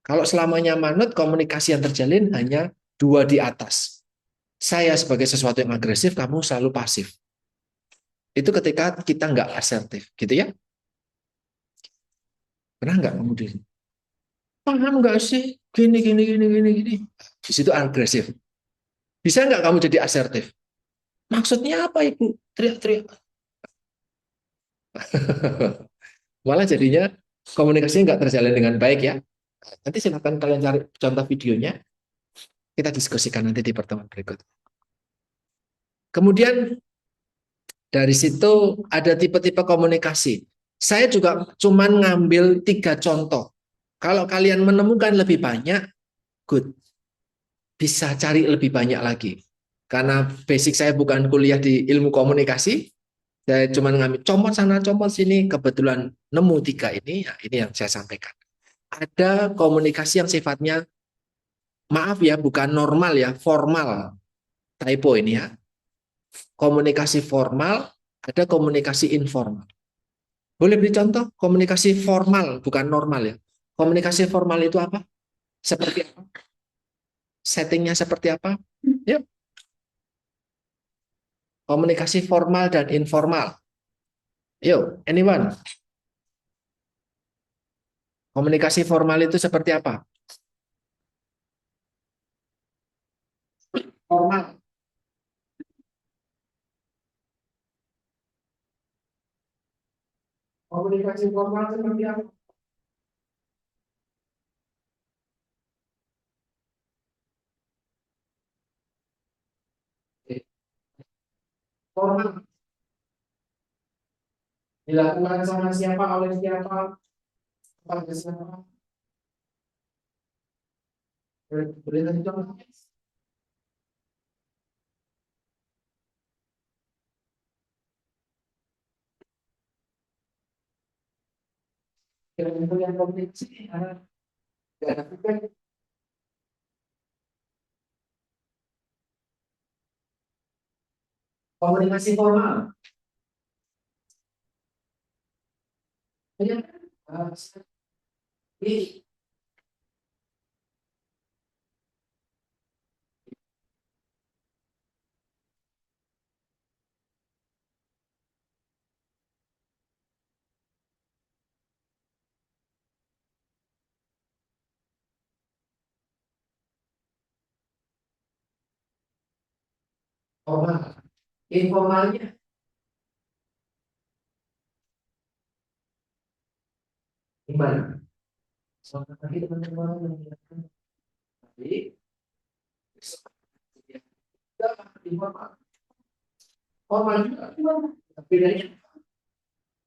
Kalau selamanya manut, komunikasi yang terjalin hanya 2 di atas. Saya sebagai sesuatu yang agresif, kamu selalu pasif. Itu ketika kita nggak asertif, gitu ya. Pernah nggak kamu diri? Paham nggak sih? Gini, gini, gini, gini, gini. Di situ agresif. Bisa nggak kamu jadi asertif? Maksudnya apa, Ibu? Teriak-teriak. Malah jadinya komunikasinya nggak terjalin dengan baik ya. Nanti silakan kalian cari contoh videonya, kita diskusikan nanti di pertemuan berikut. Kemudian dari situ ada tipe-tipe komunikasi. Saya juga cuman ngambil 3 contoh. Kalau kalian menemukan lebih banyak, good. Bisa cari lebih banyak lagi. Karena basic saya bukan kuliah di ilmu komunikasi, saya cuma ngambil comot sana, comot sini. Kebetulan nemu 3 ini, ya ini yang saya sampaikan. Ada komunikasi yang sifatnya, maaf ya, bukan normal ya, formal. Typo ini ya. Komunikasi formal, ada komunikasi informal. Boleh beri contoh komunikasi formal, bukan normal ya. Komunikasi formal itu apa? Seperti apa? Settingnya seperti apa? Ya, komunikasi formal dan informal. Yuk, anyone? Komunikasi formal itu seperti apa? Formal. Komunikasi formal seperti apa? Formal. Dilakukan sama siapa, oleh siapa, pada siapa. Boleh kasih contoh? Yang komunikasi, nggak ada feedback. Komunikasi formal. Ya, ini formal. Informalnya gimana? Soalnya tadi teman-teman mengingatkan tadi, informal. Formal juga gimana? Bedanya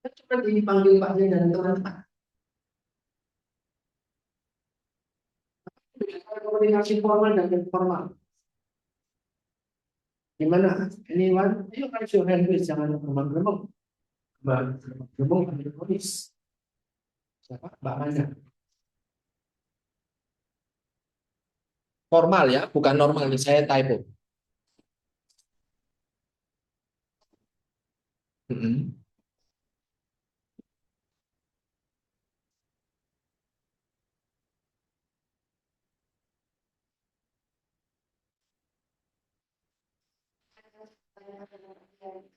kan cuma dipanggil Pak Jen dan teman-teman. Komunikasi formal dan informal. Gimana? Anyone? Ayo kan show hand please, jangan berembang-berembang. Berembang ambil tulis. Siapa? Mbak Manda. Formal ya, bukan normal nih, saya typo. Mm-mm.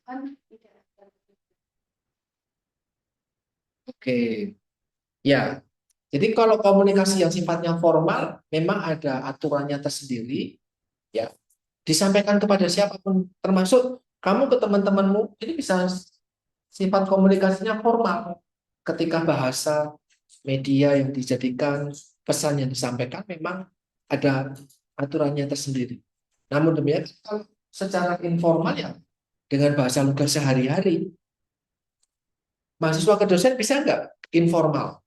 kan tidak Oke, ya. Jadi kalau komunikasi yang sifatnya formal, memang ada aturannya tersendiri, ya. Disampaikan kepada siapapun, termasuk kamu ke teman-temanmu, ini bisa sifat komunikasinya formal. Ketika bahasa media yang dijadikan, pesan yang disampaikan memang ada aturannya tersendiri. Namun demikian, kalau secara informal ya, dengan bahasa lugas sehari-hari, mahasiswa ke dosen bisa nggak informal?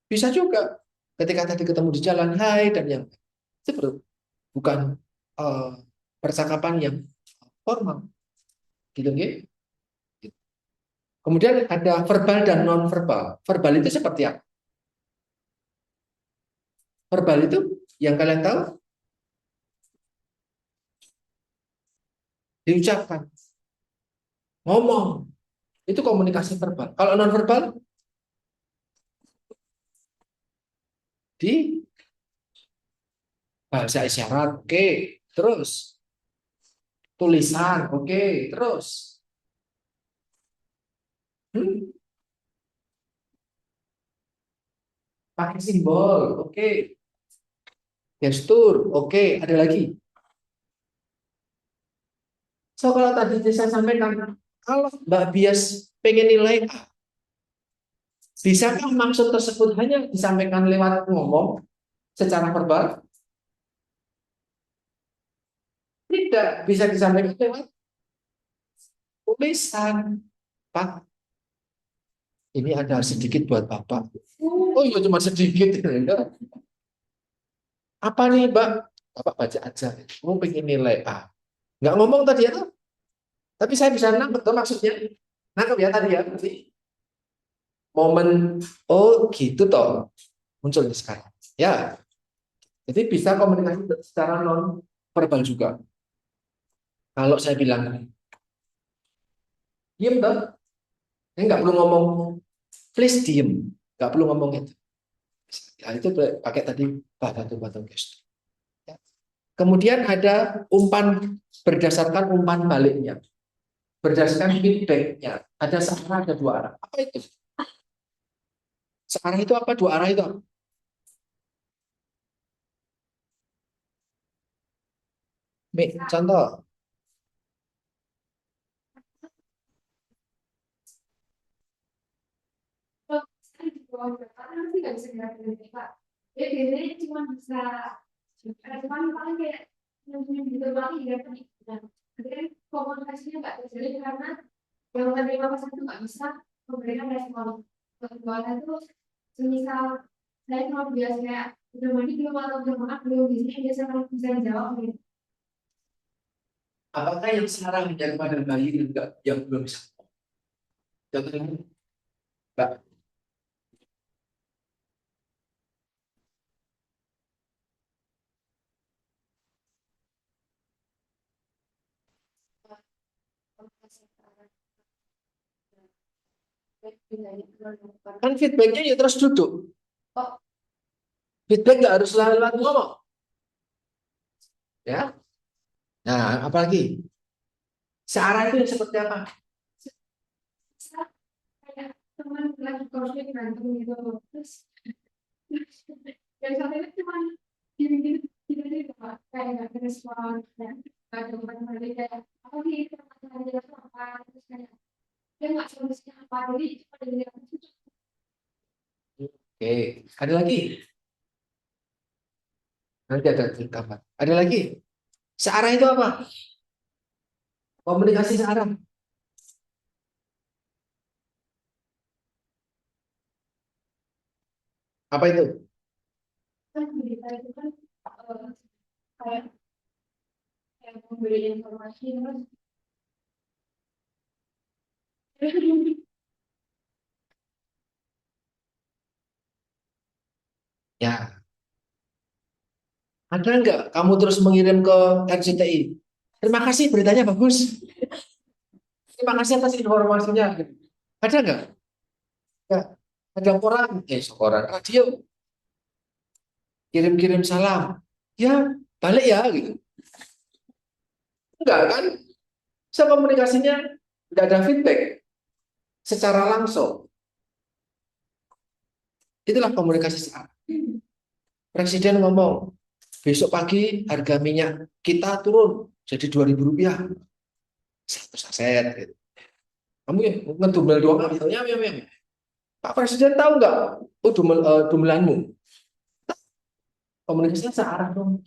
Bisa juga. Ketika tadi ketemu di jalan, hai, dan yang itu bukan eh, percakapan yang formal. Gitu, gitu. Kemudian ada verbal dan non verbal. Verbal itu seperti apa? Verbal itu yang kalian tahu diucapkan, ngomong, itu komunikasi verbal. Kalau non verbal di bahasa isyarat, oke. Terus tulisan, oke. Terus hmm, pakai simbol, oke. Gestur, oke. Ada lagi. So kalau tadi saya sampaikan, Kalau Mbak Bias pengen nilai A, bisakah maksud tersebut hanya disampaikan lewat ngomong secara verbal? Tidak, bisa disampaikan lewat tulisan. Pak, ini ada sedikit buat Bapak. Oh iya, cuma sedikit. Apa nih, Mbak? Bapak baca aja. Mau pengen nilai A. Nggak ngomong tadi ya, tapi saya bisa nangkep tuh maksudnya. Nangkep ya tadi ya. Nanti momen, oh gitu toh. Munculnya sekarang. Ya, jadi bisa komunikasi secara non verbal juga. Kalau saya bilang, diem toh. Saya nggak perlu ngomong, please diem. Nggak perlu ngomong itu. Ya, itu pakai tadi batu gestur. Ya. Kemudian ada umpan berdasarkan umpan baliknya. Berdasarkan feedbacknya. Ada searah, ada dua arah. Apa itu? Searah itu apa? Dua arah itu apa? Contoh. Kalau saya di bawah karena sih nggak bisa gerakin Pak. Ya biasanya cuma bisa cuma paling kayak nyambungin gitu paling ya kan. Nah, akhirnya komunikasinya nggak terjadi karena yang menerima pesan itu nggak bisa memberikan respon. Kedua itu semisal saya cuma biasa kayak udah mandi belum atau udah makan belum biasanya biasa kalau bisa dijawab gitu. Apakah yang sekarang daripada bayi enggak yang belum bisa? Contohnya, Mbak, kan feedbacknya ya terus duduk. Feedback nggak harus lewat ngomong. Ya. Nah, apalagi searah itu yang seperti apa? Kayak teman lagi konflik berantem gitu terus yang satu itu cuma gini-gini gitu Pak kayak nggak ada respon dan nggak ada umpan balik kayak apa sih pertanyaan dia tuh apa terus kayak dia nggak solusinya apa jadi cuma dari aku tuh Oke, ada lagi. Nanti ada rekaman. Ada lagi. Searah itu apa? Komunikasi searah. Apa itu? kan berita itu kan kayak kayak memberi informasi terus Ya, ada nggak kamu terus mengirim ke RCTI? Terima kasih, beritanya bagus. Terima kasih atas informasinya. Ada nggak? Ya, ada koran, koran radio, kirim-kirim salam. Ya, balik ya, gitu. Enggak kan? Saya komunikasinya nggak ada feedback secara langsung. Itulah komunikasi sekarang. Presiden ngomong, besok pagi harga minyak kita turun jadi Rp2.000. Satu saset. Gitu. Kamu ya ngedumel doang, ya, ya, ya. Pak Presiden tahu nggak? Oh, dumelanmu. Komunikasinya searah dong.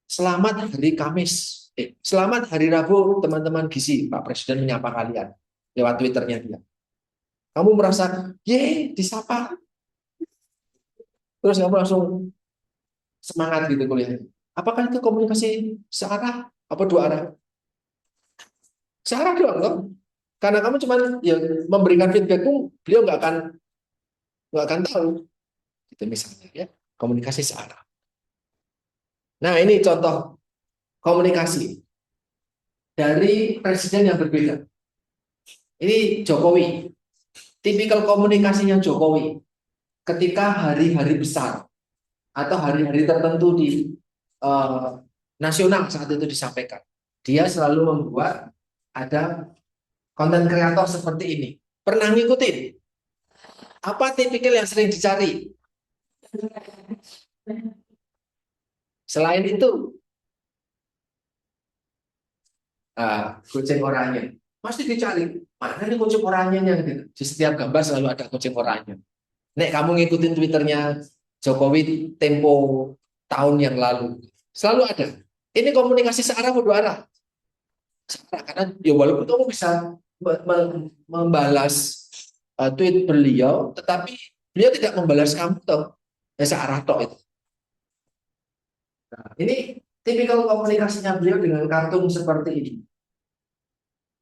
Selamat hari Kamis. Selamat hari Rabu, teman-teman gizi. Pak Presiden menyapa kalian lewat Twitternya dia. Kamu merasa, ye, disapa. Terus kamu langsung semangat gitu kuliah. Apakah itu komunikasi searah? Apa dua arah? Searah doang loh. Karena kamu cuma ya, memberikan feedbackmu, beliau nggak akan tahu. Itu misalnya ya, komunikasi searah. Nah, ini contoh komunikasi dari presiden yang berbeda. Ini Jokowi. Tipikal komunikasinya Jokowi ketika hari-hari besar atau hari-hari tertentu di eh, nasional saat itu disampaikan. Dia selalu membuat ada konten kreator seperti ini. Pernah ngikutin? Apa tipikal yang sering dicari? Selain itu, kucing oranye. pasti dicari mana nih kucing oranye gitu. Di setiap gambar selalu ada kucing oranye. Nek kamu ngikutin Twitternya Jokowi tempo tahun yang lalu, selalu ada. Ini komunikasi searah atau dua arah. Karena ya walaupun kamu bisa membalas tweet beliau, tetapi beliau tidak membalas kamu toh. Ya searah toh itu. Nah, ini tipikal komunikasinya beliau dengan kartun seperti ini.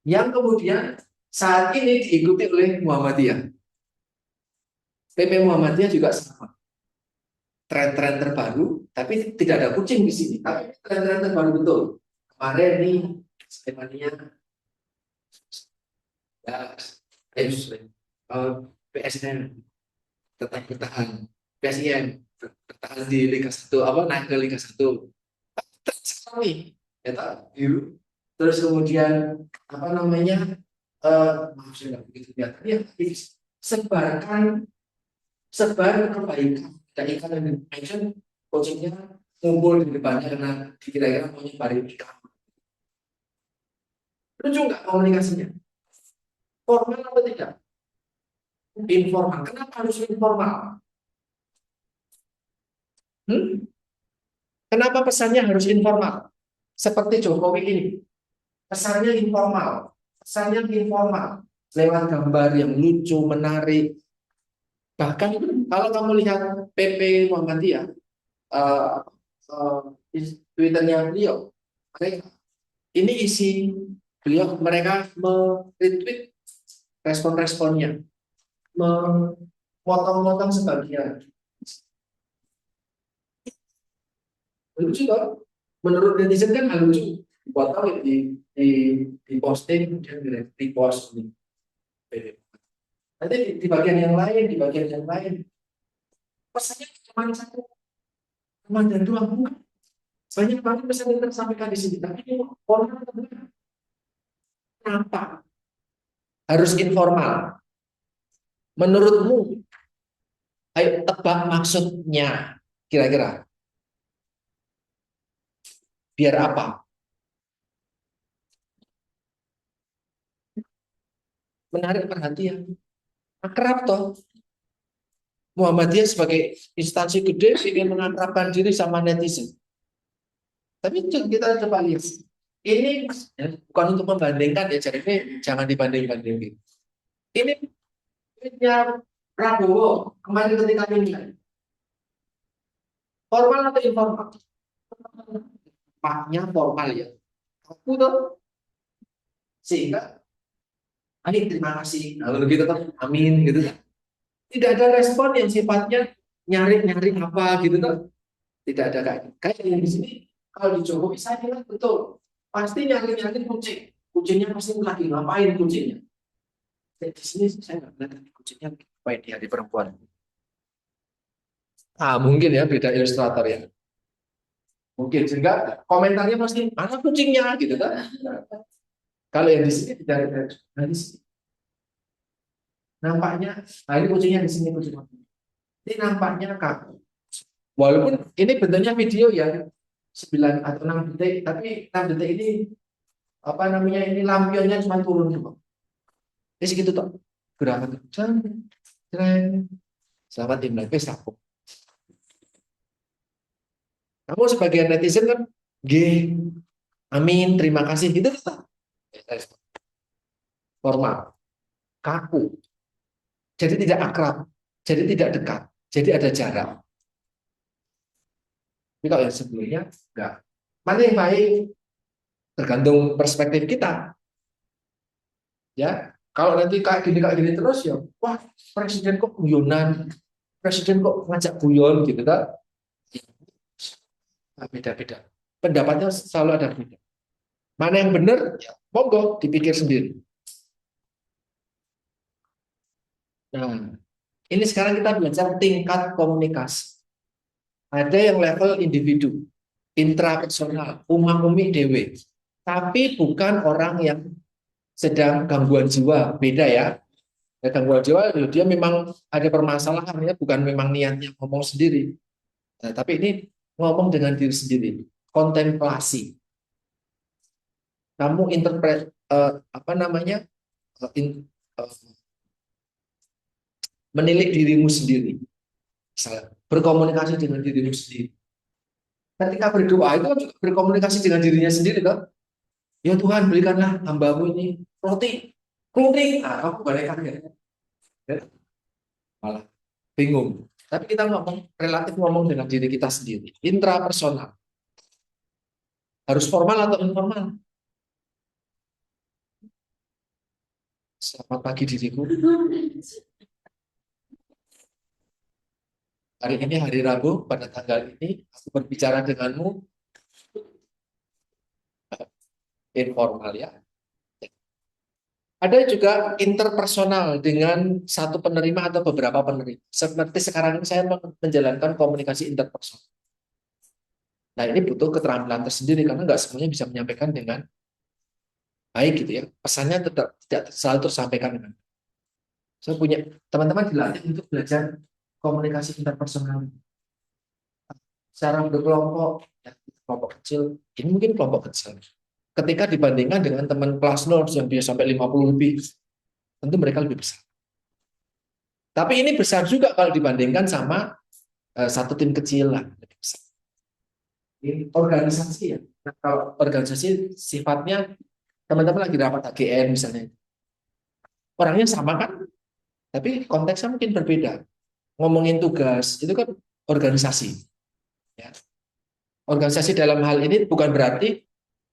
Yang kemudian saat ini diikuti oleh Muhammadiyah. PP Muhammadiyah juga sama. Tren-tren terbaru, tapi tidak ada kucing di sini. Tapi tren-tren terbaru betul. Kemarin nih, Stefania, ya, PSN tetap bertahan, PSIM bertahan di Liga 1, apa naik ke Liga 1. Sekali, ya tak, biru. Terus kemudian apa namanya? Maaf saya nggak begitu lihat. Ya, sebarkan sebar kebaikan dan ikan yang mention coachingnya ngumpul di depannya karena dikira-kira mau nyebarin ikan. Lucu nggak komunikasinya? Formal atau tidak? Informal. Kenapa harus informal? Kenapa pesannya harus informal? Seperti Jokowi ini, pesannya informal, pesannya informal, lewat gambar yang lucu, menarik. Bahkan kalau kamu lihat PP Muhammadiyah, uh, uh, Twitternya beliau, ini isi beliau, mereka retweet respon-responnya, memotong-motong sebagian. Lucu kan? Menurut netizen kan hal lucu. Dipotong di posting kemudian di post ini. Nanti di bagian yang lain, di bagian yang lain, pesannya cuma satu, cuma dan dua bukan. Banyak banget pesan yang tersampaikan di sini, tapi ini formal atau bukan? Kenapa harus informal? Menurutmu, ayo tebak maksudnya, kira-kira biar apa? Menarik perhatian. Akrab toh. Muhammadiyah sebagai instansi gede ingin mengakrabkan diri sama netizen. Tapi kita coba lihat. Ini ya, bukan untuk membandingkan ya, jadi ini jangan dibanding-bandingin. Ini tweetnya Prabowo kemarin ketika ini formal atau informal? Paknya formal ya. Aku tuh sehingga Amin terima kasih. Nah, kalau gitu kan amin gitu kan. Tidak ada respon yang sifatnya nyari-nyari apa gitu kan. Tidak ada kayak yang di sini. Kalau di Jokowi saya bilang betul. Pasti nyari-nyari kucing. Kucingnya pasti lagi ngapain kucingnya. Di sini saya nggak melihat kucingnya ngapain di hari perempuan. Ah mungkin ya beda ilustrator ya. Mungkin sehingga komentarnya pasti mana kucingnya gitu kan. Kalau yang di sini tidak ada. Nah, di sini nampaknya, nah ini kucingnya di sini kucing. Ini nampaknya kaku. Walaupun ini bentuknya video ya 9 atau 6 detik, tapi 6 detik ini apa namanya ini lampionnya cuma turun cuma. Ini segitu toh. Gerakan tuh. Tren. Selamat Imlek, wes aku. Kamu sebagai netizen kan, G, amin, terima kasih gitu kan. Formal, kaku. Jadi tidak akrab, jadi tidak dekat, jadi ada jarak. Tapi kalau yang sebelumnya enggak. Mana yang baik? Tergantung perspektif kita. Ya, kalau nanti kayak gini terus ya, wah presiden kok guyonan, presiden kok ngajak guyon gitu kan? Beda-beda. Pendapatnya selalu ada beda. Mana yang benar? Ya, monggo dipikir sendiri. Nah, ini sekarang kita belajar tingkat komunikasi. Ada yang level individu, intrapersonal, umum-umi dewe. Tapi bukan orang yang sedang gangguan jiwa, beda ya. Ya, gangguan jiwa dia memang ada permasalahan ya, bukan memang niatnya ngomong sendiri. Nah, tapi ini ngomong dengan diri sendiri, kontemplasi. Kamu apa namanya, eh, in- eh, menilik dirimu sendiri. Misalnya, berkomunikasi dengan dirimu sendiri. Ketika berdoa itu kan juga berkomunikasi dengan dirinya sendiri, kan? Ya Tuhan, berikanlah hambamu ini roti, kuning. Ah, kamu balikan ya. Ya, malah bingung. Tapi kita ngomong, relatif ngomong dengan diri kita sendiri. Intrapersonal. Harus formal atau informal? Selamat pagi diriku. Hari ini hari Rabu, pada tanggal ini, aku berbicara denganmu informal ya. Ada juga interpersonal dengan satu penerima atau beberapa penerima. Seperti sekarang ini saya menjalankan komunikasi interpersonal. Nah ini butuh keterampilan tersendiri karena nggak semuanya bisa menyampaikan dengan baik gitu ya. Pesannya tetap tidak selalu tersampaikan dengan. Saya punya teman-teman dilatih untuk belajar komunikasi interpersonal secara berkelompok, ya, kelompok kecil. Ini mungkin kelompok kecil. Ketika dibandingkan dengan teman kelas 0 yang bisa sampai 50 lebih, tentu mereka lebih besar. Tapi ini besar juga kalau dibandingkan sama satu tim kecil lah. Ini organisasi ya. Nah, kalau organisasi sifatnya teman-teman lagi rapat AGN misalnya, orangnya sama kan, tapi konteksnya mungkin berbeda. Ngomongin tugas itu kan organisasi. Ya. Organisasi dalam hal ini bukan berarti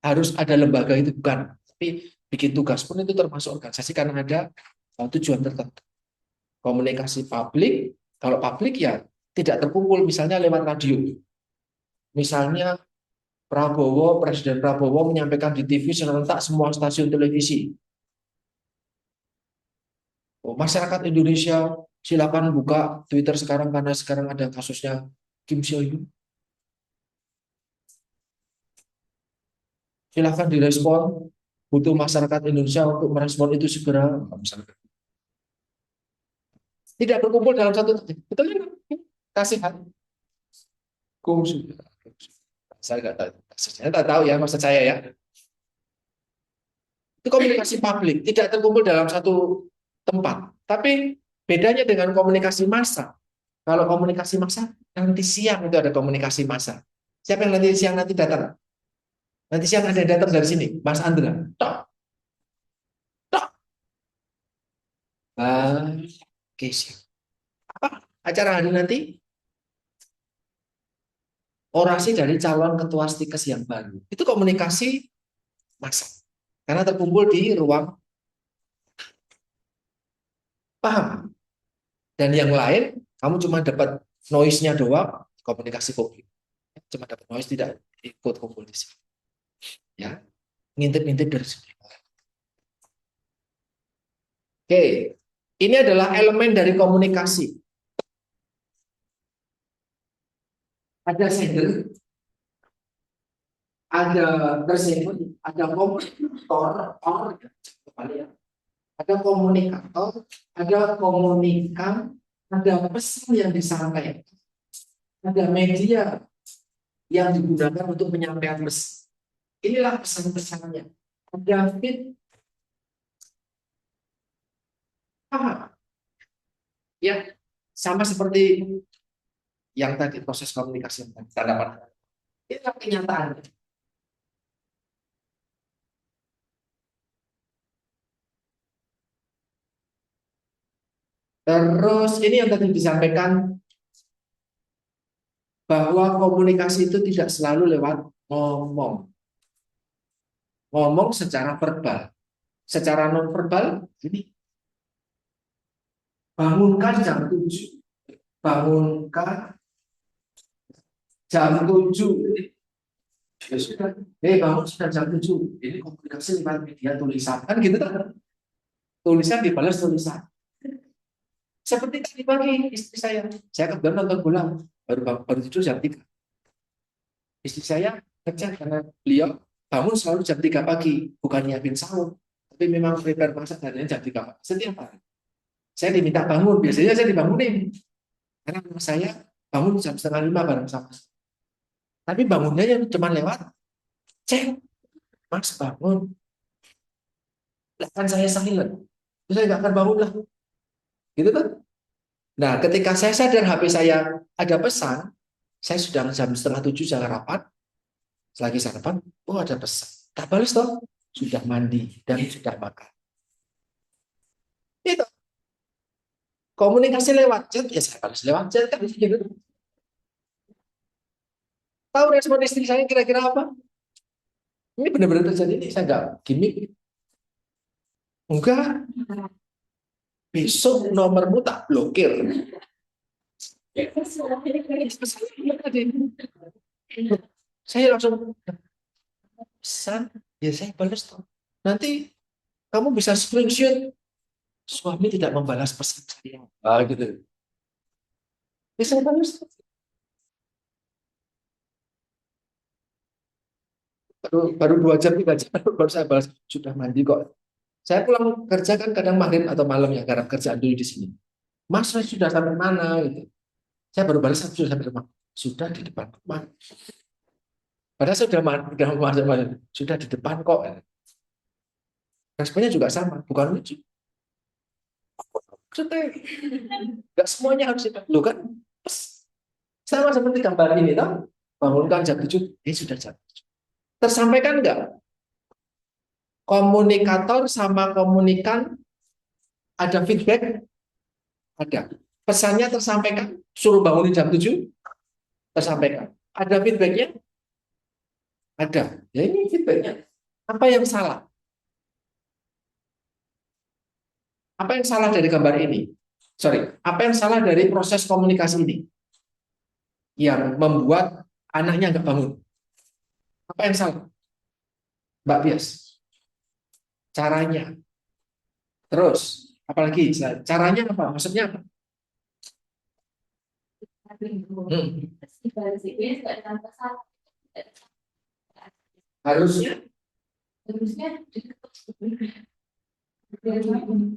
harus ada lembaga itu, bukan. Tapi bikin tugas pun itu termasuk organisasi karena ada tujuan tertentu. Komunikasi publik, kalau publik ya tidak terkumpul misalnya lewat radio. Misalnya Prabowo, Presiden Prabowo menyampaikan di TV serentak semua stasiun televisi. Oh, masyarakat Indonesia silakan buka Twitter sekarang karena sekarang ada kasusnya Kim So-hyun. Silakan direspon. Butuh masyarakat Indonesia untuk merespon itu segera. Tidak berkumpul dalam satu titik. Betul kan? Kasihan. Saya nggak tahu. Saya nggak tahu ya, maksud saya ya. Itu komunikasi publik, tidak terkumpul dalam satu tempat. Tapi bedanya dengan komunikasi massa. Kalau komunikasi massa, nanti siang itu ada komunikasi massa. Siapa yang nanti siang nanti datang? Nanti siang ada yang datang dari sini, Mas Andra. Tok, tok. Oke, siap. Apa acara hari nanti? Orasi dari calon ketua Stikes yang baru. Itu komunikasi massa. Karena terkumpul di ruang, paham. Dan yang lain, kamu cuma dapat noise-nya doang, komunikasi publik. Cuma dapat noise, tidak ikut kumpul di sini. Ya, ngintip-ngintip dari sini. Oke, ini adalah elemen dari komunikasi. Ada sender, ada receiver, ada komunikator, ada komunikator, ada komunikan, ada pesan yang disampaikan, ada media yang digunakan untuk menyampaikan pesan. Inilah pesan-pesannya. Ada feed, ya sama seperti yang tadi proses komunikasi yang tanda pada. Inilah kenyataannya. Terus ini yang tadi disampaikan bahwa komunikasi itu tidak selalu lewat ngomong. Ngomong secara verbal. Secara non verbal, ini bangunkan jam 7. Bangunkan jam 7. Ya sudah, bangun sudah jam 7. Ini komunikasi lewat media tulisan. Kan gitu kan? Tulisan dibalas tulisan. Seperti tadi pagi istri saya kebetulan nonton bola, baru tidur jam 3. Istri saya ngecek karena beliau bangun selalu jam 3 pagi, bukan nyiapin sahur, tapi memang prepare masak dan lain jam 3 pagi. Setiap hari. Saya diminta bangun, biasanya saya dibangunin. Karena saya bangun jam setengah 5 bareng sama. Tapi bangunnya yang cuma lewat cek, Mas bangun. Lah kan saya silent. Terus saya nggak akan bangun lah. Gitu kan? Nah, ketika saya sadar HP saya ada pesan, saya sudah jam setengah 7 sarapan, lagi sarapan, oh ada pesan. Tak balas toh, sudah mandi dan sudah makan. Itu komunikasi lewat chat, ya saya balas lewat chat kan gitu. Tahu respon istri saya kira-kira apa? Ini benar-benar terjadi ini, saya nggak gimmick. Enggak, besok nomormu tak blokir. Saya langsung pesan, ya saya balas toh. Nanti kamu bisa screenshot, suami tidak membalas pesan saya. Ah, gitu. Ya, saya balas. Baru 2 jam, 3 jam, baru saya balas. Sudah mandi kok. Saya pulang kerja kan kadang maghrib atau malam ya, karena kerjaan dulu di sini. Mas, saya sudah sampai mana? Gitu. Saya baru balas, sudah sampai rumah. Sudah di depan rumah. Padahal saya sudah masuk, sudah di depan kok. Responnya juga sama, bukan lucu. Maksudnya, nggak semuanya harus itu. Loh kan, sama seperti gambar ini, toh. Bangunkan jam 7, sudah jam 7. Tersampaikan nggak? Komunikator sama komunikan ada feedback? Ada. Pesannya tersampaikan? Suruh bangunin jam 7? Tersampaikan. Ada feedbacknya? Ada. Ya ini feedbacknya. Apa yang salah? Apa yang salah dari gambar ini? Sorry, apa yang salah dari proses komunikasi ini? Yang membuat anaknya nggak bangun. Apa yang salah? Mbak Bias. Caranya. Terus, apalagi caranya apa? Maksudnya apa? Hmm. Harusnya.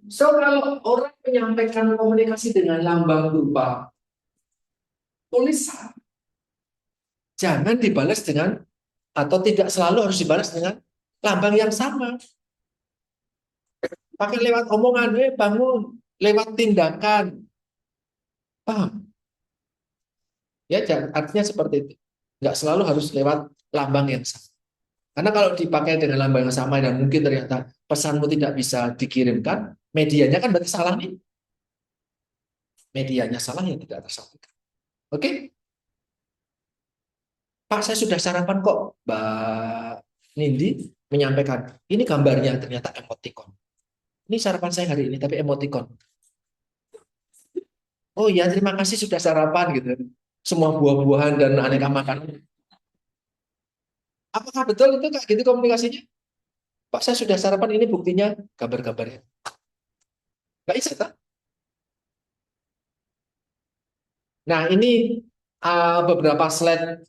So, kalau orang menyampaikan komunikasi dengan lambang berupa tulisan, jangan dibalas dengan, atau tidak selalu harus dibalas dengan lambang yang sama. Pakai lewat omongan, bangun, lewat tindakan. Paham? Ya, artinya seperti itu. Nggak selalu harus lewat lambang yang sama. Karena kalau dipakai dengan lambang yang sama dan mungkin ternyata pesanmu tidak bisa dikirimkan, medianya kan berarti salah nih. Medianya salah yang tidak tersampaikan. Oke? Pak, saya sudah sarapan kok. Mbak Nindi menyampaikan, ini gambarnya ternyata emoticon. Ini sarapan saya hari ini, tapi emoticon. Oh ya, terima kasih sudah sarapan gitu. Semua buah-buahan dan aneka makanan. Apakah betul itu kayak gitu komunikasinya? Pak, saya sudah sarapan, ini buktinya gambar-gambarnya. Nggak bisa, tak? Nah, ini beberapa slide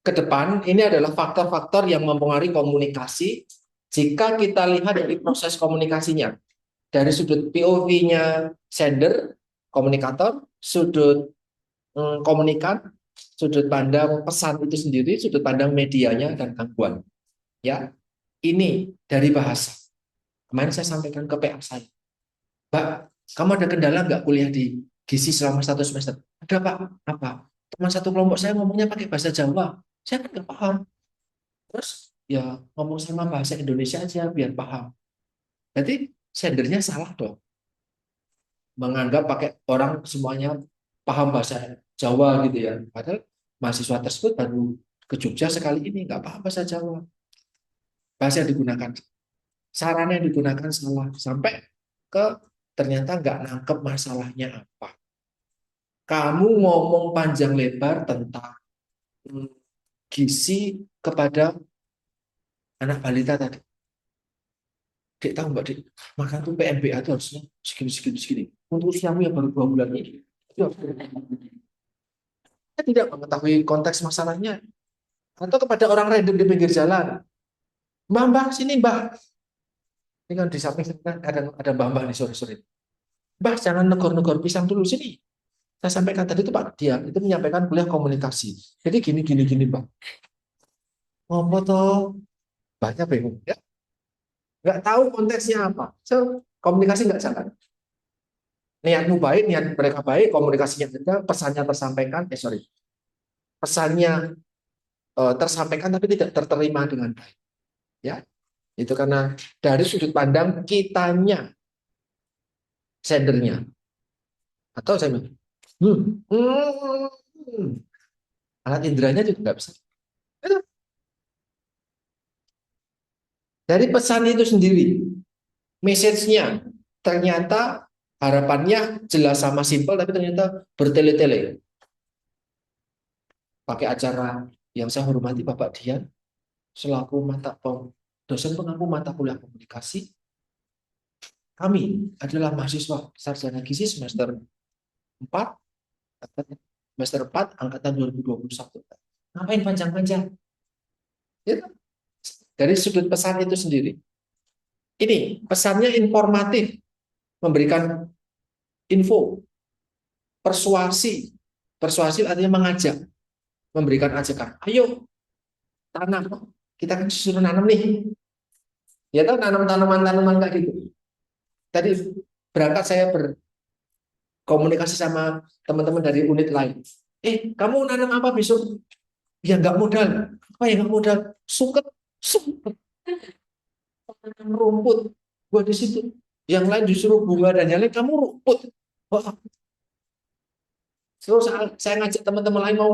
ke depan. Ini adalah faktor-faktor yang mempengaruhi komunikasi jika kita lihat dari proses komunikasinya. Dari sudut POV-nya sender, komunikator, sudut komunikan, sudut pandang pesan itu sendiri, sudut pandang medianya, dan gangguan. Ya, ini dari bahasa. Kemarin saya sampaikan ke PR saya. Mbak, kamu ada kendala nggak kuliah di GISI selama 1 semester? Ada, Pak. Apa? Teman satu kelompok saya ngomongnya pakai bahasa Jawa. Saya kan nggak paham. Terus ya ngomong sama bahasa Indonesia aja biar paham. Jadi sendernya salah dong. Menganggap pakai orang semuanya paham bahasa Jawa gitu ya. Padahal mahasiswa tersebut baru ke Jogja sekali ini, nggak paham bahasa Jawa. Bahasa yang digunakan, sarana yang digunakan salah. Sampai ke ternyata nggak nangkep masalahnya apa. Kamu ngomong panjang lebar tentang gizi kepada anak balita tadi. Dek tahu Mbak Dek, makan tuh PMBA itu harusnya segini, segini, segini. Untuk usiamu yang baru 2 bulan ini. Saya tidak mengetahui konteks masalahnya. Atau kepada orang random di pinggir jalan. Mbak, sini Mbak. Ini kan di samping ada mbak-mbak nih sore-sore. Mbak, jangan negor-negor pisang dulu sini. Saya sampaikan tadi itu Pak Dian itu menyampaikan kuliah komunikasi. Jadi gini gini gini Mbak. Ngomong toh banyak bingung ya. nggak tahu konteksnya apa. So, komunikasi nggak jalan. Niatmu baik, niat mereka baik, komunikasinya ada, pesannya tersampaikan, pesannya tersampaikan tapi tidak terterima dengan baik. Ya, itu karena dari sudut pandang kitanya, sendernya. Atau saya bilang, hmm, hmm, alat inderanya juga nggak bisa. Dari pesan itu sendiri, message-nya ternyata harapannya jelas sama simpel, tapi ternyata bertele-tele. Pakai acara yang saya hormati Bapak Dian, selaku dosen pengampu mata kuliah komunikasi, kami adalah mahasiswa sarjana gizi empat, semester 4 angkatan 2021. Ngapain panjang-panjang? Ya, dari sudut pesan itu sendiri. Ini pesannya informatif, memberikan info, persuasi. Persuasi artinya mengajak, memberikan ajakan. Ayo, tanam. Kita kan disuruh nanam nih. Ya tahu nanam tanaman-tanaman kayak gitu. Tadi berangkat saya berkomunikasi sama teman-teman dari unit lain. Kamu nanam apa besok? Ya nggak modal. Apa ya nggak modal? Suket, suket. Tanam rumput. Gua di situ. Yang lain disuruh bunga dan yang lain kamu rumput. Wah, terus saya ngajak teman-teman lain mau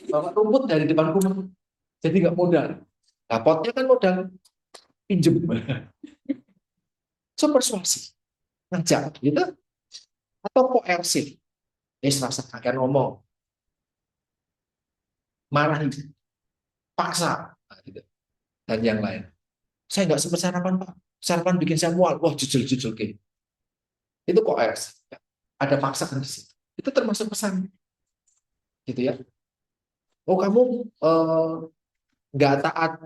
bawa rumput dari depan rumah. Jadi nggak modal. Nah, potnya kan modal pinjem. So persuasi, ngajak gitu atau koersi. Rasa kakek ngomong, marahin, paksa, nah, gitu. Dan yang lain. Saya nggak sempat sarapan Pak. Sarapan bikin saya mual. Wah jujur gitu. Itu koersi. Ada paksaan di situ. Itu termasuk pesan, gitu ya. Oh kamu nggak taat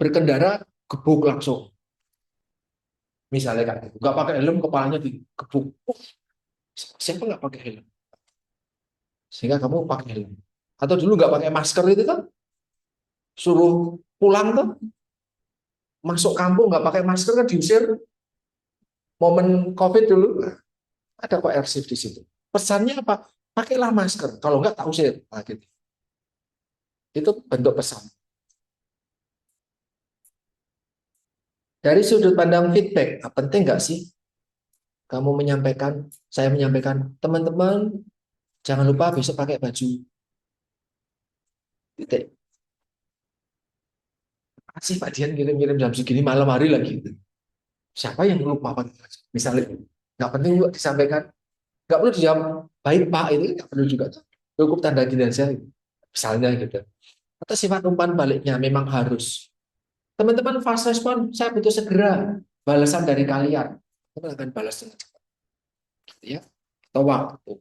berkendara, gebuk langsung. Misalnya kan, nggak pakai helm, kepalanya digebuk. Siapa nggak pakai helm? Sehingga kamu pakai helm. Atau dulu nggak pakai masker itu kan, suruh pulang tuh, masuk kampung nggak pakai masker kan diusir. Momen COVID dulu ada koersif di situ. Pesannya apa? Pakailah masker. Kalau nggak tak usir. Nah, gitu. Itu bentuk pesan. Dari sudut pandang feedback, penting nggak sih kamu menyampaikan, saya menyampaikan, teman-teman jangan lupa besok pakai baju. Titik. Kasih Pak Dian kirim-kirim jam segini malam hari lagi. Siapa yang lupa pakai baju? Misalnya, nggak penting juga disampaikan. Nggak perlu dijawab, baik Pak, itu nggak perlu juga. Cukup tanda kinerja, misalnya gitu. Atau sifat umpan baliknya memang harus. Teman-teman fast respon, saya butuh segera balasan dari kalian. Kita akan balas dengan cepat. Gitu ya. Atau waktu.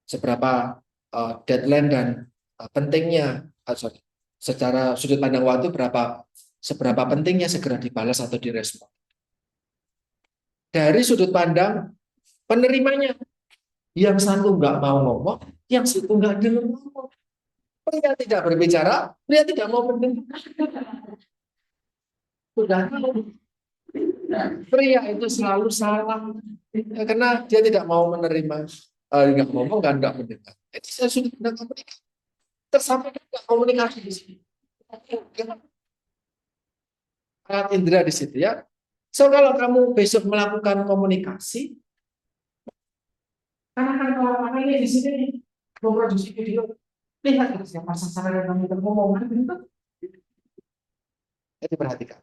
Seberapa deadline dan pentingnya, sorry, secara sudut pandang waktu seberapa pentingnya segera dibalas atau direspon. Dari sudut pandang penerimanya, yang satu nggak mau ngomong, yang satu nggak dengar ngomong. Pria tidak berbicara, pria tidak mau mendengar. Sudah tahu. Pria itu selalu salah karena dia tidak mau menerima, nggak ngomong kan nggak mendengar. Jadi saya sudah tidak komunikasi, tersampaikan nggak komunikasi di sini. Alat indera di situ ya. So kalau kamu besok melakukan komunikasi, karena kan kalau ini di sini memproduksi video, lihat siapa sasaran yang kamu ngomong itu. Jadi perhatikan,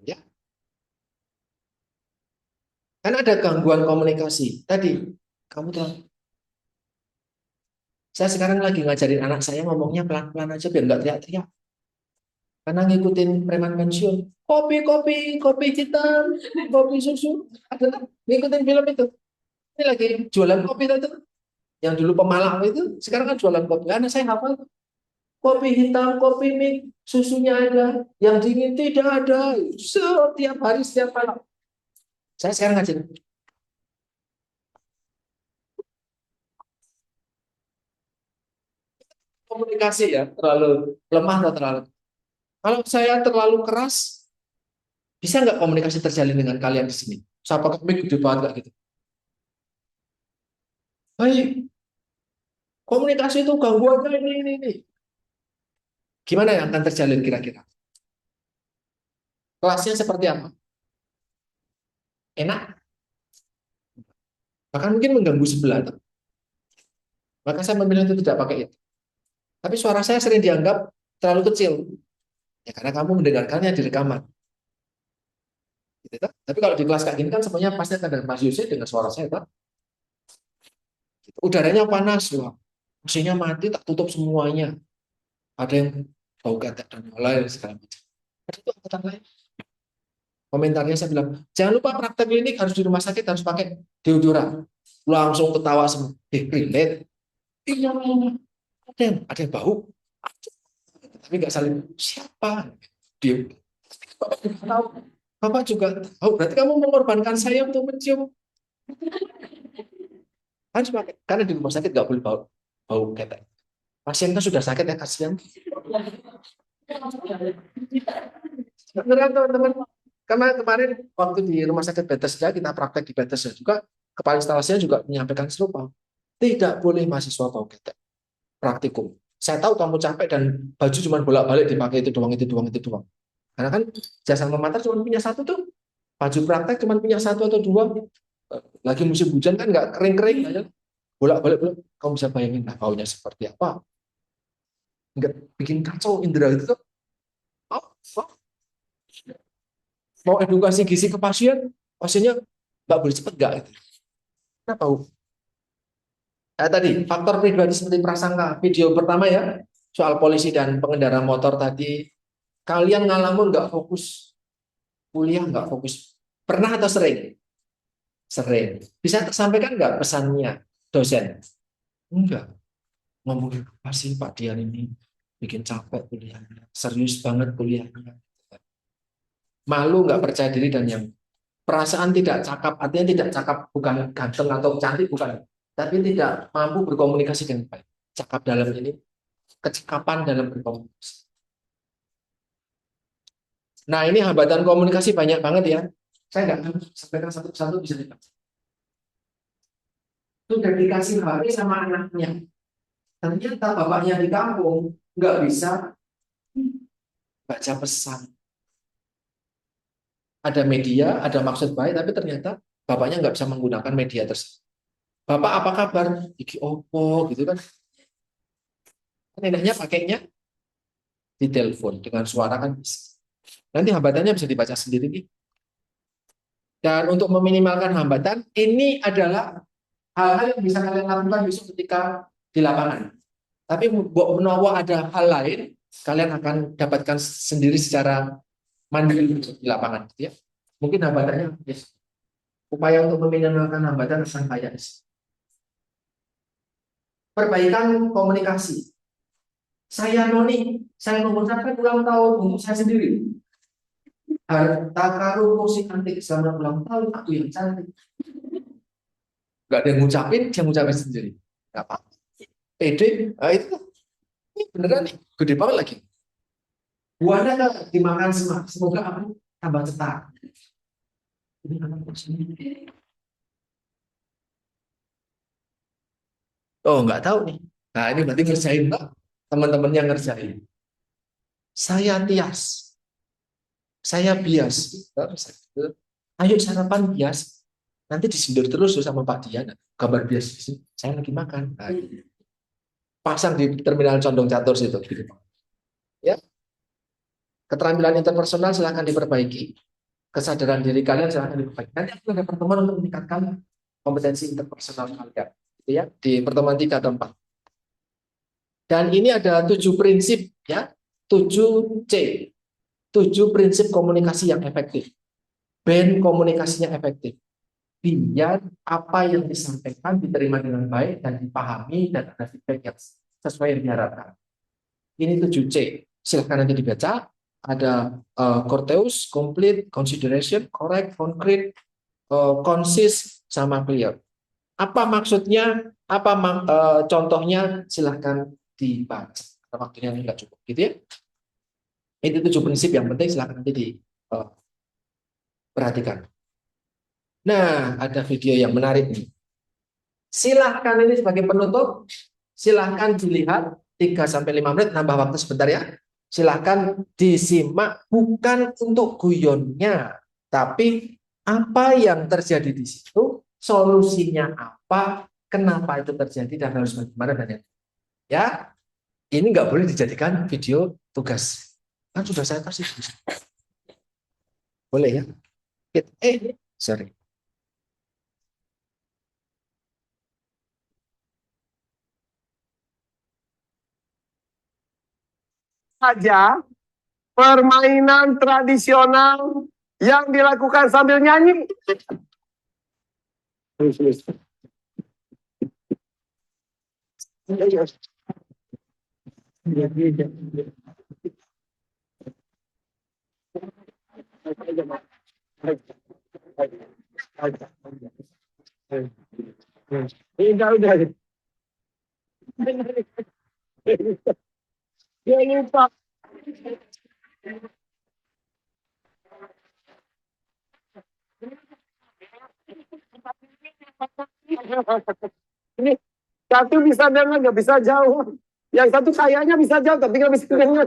ya. Kan ada gangguan komunikasi. Tadi kamu telah saya sekarang lagi ngajarin anak saya ngomongnya pelan-pelan aja biar nggak teriak-teriak. Karena ngikutin preman pensiun. Kopi, kopi, kopi hitam, kopi susu. Ada ngikutin film itu. Ini lagi jualan kopi itu. Yang dulu pemalang itu, sekarang kan jualan kopi. Anak saya hafal. Kopi hitam, kopi mix, susunya ada. Yang dingin tidak ada. Setiap hari, setiap malam. Saya sekarang ngajarin. Komunikasi ya, terlalu lemah atau terlalu. Kalau saya terlalu keras, Bisa nggak komunikasi terjalin dengan kalian di sini? Siapa kami gede banget kayak gitu. Hei, komunikasi itu gangguannya ini. Gimana yang akan terjalin kira-kira? Kelasnya seperti apa? Enak? Bahkan mungkin mengganggu sebelah. Maka saya memilih untuk tidak pakai itu. Tapi suara saya sering dianggap terlalu kecil. Ya karena kamu mendengarkannya di rekaman. Gitu, tak? Tapi kalau di kelas kayak gini kan semuanya pasti akan dengan Mas Yusuf dengan suara saya. Tak? Gitu. Udaranya panas. Wah. Mesinnya mati, tak tutup semuanya. Ada yang bau ketek dan lain segala macam. Ada itu angkatan lain. Komentarnya saya bilang, jangan lupa praktek klinik harus di rumah sakit harus pakai deodoran. Langsung ketawa semua. Relate. Iya, ada yang bau. Tapi nggak saling siapa. Dia, Bapak juga tahu. Bapak juga tahu. Berarti kamu mengorbankan saya untuk mencium. Harus pakai. Karena di rumah sakit nggak boleh bau ketek. Pasien kan sudah sakit ya kasihan. Beneran teman-teman. Karena kemarin waktu di rumah sakit Bethesda kita praktek di Bethesda juga, kepala instalasinya juga menyampaikan serupa. Tidak boleh mahasiswa bau ketek. Praktikum. Saya tahu kamu capek dan baju cuma bolak-balik dipakai itu doang, itu doang, itu doang. Karena kan jasa mematar cuma punya satu tuh. Baju praktek cuma punya satu atau dua. Lagi musim hujan kan nggak kering-kering aja. Bolak-balik, bolak. Kamu bisa bayangin nah, baunya seperti apa. Nggak bikin kacau indera itu tuh. Oh, oh. Mau edukasi gizi ke pasien, pasiennya nggak boleh cepet nggak itu. Kenapa? Tadi faktor pribadi seperti prasangka video pertama ya soal polisi dan pengendara motor tadi, kalian ngalamun nggak fokus kuliah, nggak fokus, pernah atau sering? Sering. Bisa tersampaikan nggak pesannya dosen? Enggak. Ngomongin apa sih Pak Dian ini bikin capek kuliahnya, serius banget kuliahnya, malu, nggak percaya diri, dan yang perasaan tidak cakap, artinya tidak cakap bukan ganteng atau cantik, bukan, tapi tidak mampu berkomunikasi dengan baik. Cakap dalam ini kecakapan dalam berkomunikasi. Nah, ini hambatan komunikasi banyak banget ya. Saya nggak akan sampaikan satu-satu, bisa dibaca. Sudah dikasih HP sama anaknya. Ternyata bapaknya di kampung nggak bisa baca pesan. Ada media, ada maksud baik, tapi ternyata bapaknya nggak bisa menggunakan media tersebut. Bapak apa kabar? Iki opo gitu kan. Neneknya pakainya di telepon dengan suara kan bisa. Nanti hambatannya bisa dibaca sendiri nih. Dan untuk meminimalkan hambatan, ini adalah hal-hal yang bisa kalian lakukan besok ketika di lapangan. Tapi menawa ada hal lain, kalian akan dapatkan sendiri secara mandiri di lapangan. Gitu ya. Mungkin hambatannya, yes. Upaya untuk meminimalkan hambatan akan banyak. Perbaikan komunikasi. Saya Noni, saya mengucapkan ulang tahun untuk saya sendiri. Harta karun musik antik selamat ulang tahun aku yang cantik. Gak ada yang ngucapin, dia ngucapin sendiri. Gak apa-apa. Pede, nah itu ini beneran nih, gede banget lagi. Buahnya nggak dimakan semua, semoga aku tambah cetar. Ini anak sendiri. Oh, nggak tahu nih. Nah, ini berarti ngerjain, Pak. Teman-teman yang ngerjain. Saya Tias, saya bias. Ayo sarapan bias. Nanti disindir terus sama Pak Diana. Kabar bias. Saya lagi makan. Nah, pasang di terminal Condong Catur situ. Ya, keterampilan interpersonal silahkan diperbaiki. Kesadaran diri kalian silahkan diperbaiki. Nanti akan ada pertemuan untuk meningkatkan kompetensi interpersonal kalian. Gitu ya, di pertemuan 3 atau 4. Dan ini ada 7 prinsip ya, 7C, 7 prinsip komunikasi yang efektif. Ben komunikasinya efektif. Biar apa yang disampaikan diterima dengan baik dan dipahami dan ada feedback yang sesuai yang diharapkan. Ini 7C. Silahkan nanti dibaca. Ada Corteus, complete, consideration, correct, concrete, consis, sama clear. Apa maksudnya? Apa contohnya? Silahkan dibaca. Waktunya nggak cukup, gitu ya. Itu 7 prinsip yang penting. Silahkan nanti Perhatikan. Nah, ada video yang menarik nih. Silahkan ini sebagai penutup, silahkan dilihat 3 sampai 5 menit, nambah waktu sebentar ya. Silahkan disimak, bukan untuk guyonnya, tapi apa yang terjadi di situ, solusinya apa, kenapa itu terjadi, dan harus bagaimana, dan ya, ini nggak boleh dijadikan video tugas. Kan sudah saya kasih. Boleh ya? Sorry. Saja permainan tradisional yang dilakukan sambil nyanyi. Udah. Ya lupa. Ini satu bisa dengar, nggak bisa jauh. Yang satu kayaknya bisa jauh, tapi nggak bisa dengar.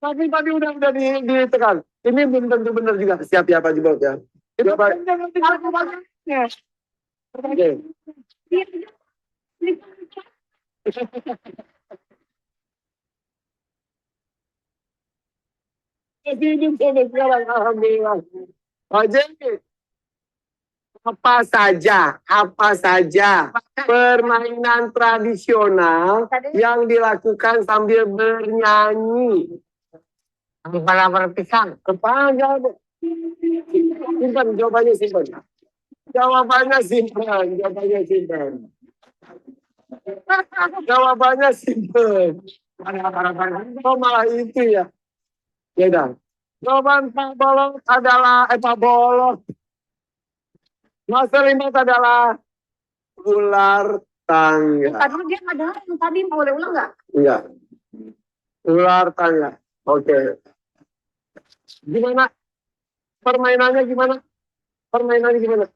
Tapi udah ditekan. Ini belum tentu benar juga. Siap ya Pak Jibot ya. Itu Pak. Oke. Ini sampai sekarang, alhamdulillah. Jadi apa saja permainan tradisional yang dilakukan sambil bernyanyi. Kepala pisang. Kepala jawab. Simpan, jawabannya simpan. Jawabannya simpan. Jawabannya simpan. Jawabannya simpan. Oh malah itu ya. Ya dah. Jawaban Pak Bolot adalah Pak Bolot. Mas Rimat adalah ular tangga. Tadi dia ada yang tadi mau boleh ulang nggak? Enggak. Ular tangga. Oke. Gimana? Permainannya gimana? Permainannya gimana?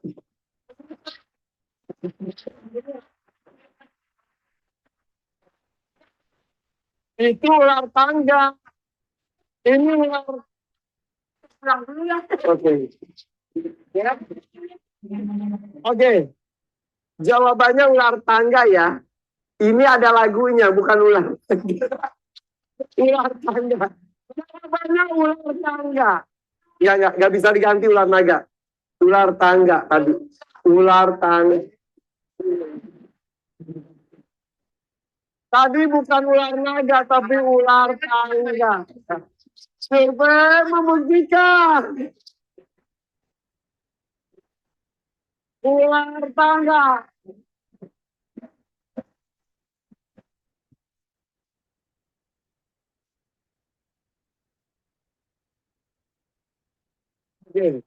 Itu ular tangga. Ini ular. Ulang dulu ya. Oke. Ya. Oke. Jawabannya ular tangga ya. Ini ada lagunya, bukan ular tangga. Ular tangga. Jawabannya ular tangga. Ya, nggak bisa diganti ular naga. Ular tangga tadi. Ular tangga. Tadi bukan ular naga, tapi ular tangga. Survei membuktikan. Ular tangga. Oke.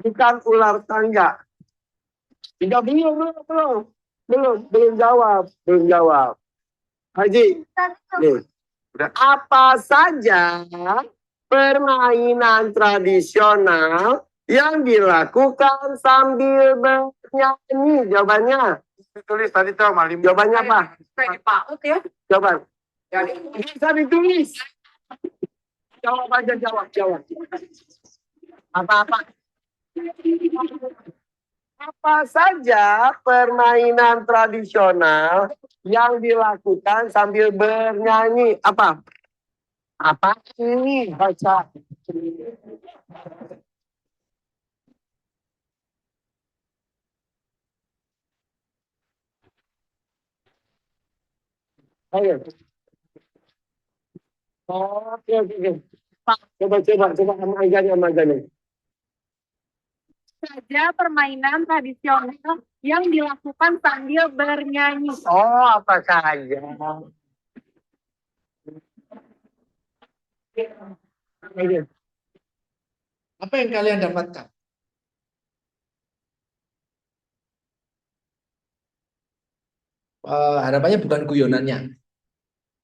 Bukan ular tangga. Tidak, belum jawab. Haji, nih. Apa saja permainan tradisional yang dilakukan sambil bernyanyi? Jawabannya. Ditulis tadi tuh, Malim. Jawabannya apa? Pak ya. Jawaban. Bisa ditulis. Jawab aja, jawab. Apa-apa. Apa saja permainan tradisional yang dilakukan sambil bernyanyi? Apa? Apa ini? Baca. Ayo. Oke. Pak, coba sama Aganya. Saja permainan tradisional yang dilakukan sambil bernyanyi. Oh, apa saja? Apa yang kalian dapatkan? Harapannya bukan guyonannya.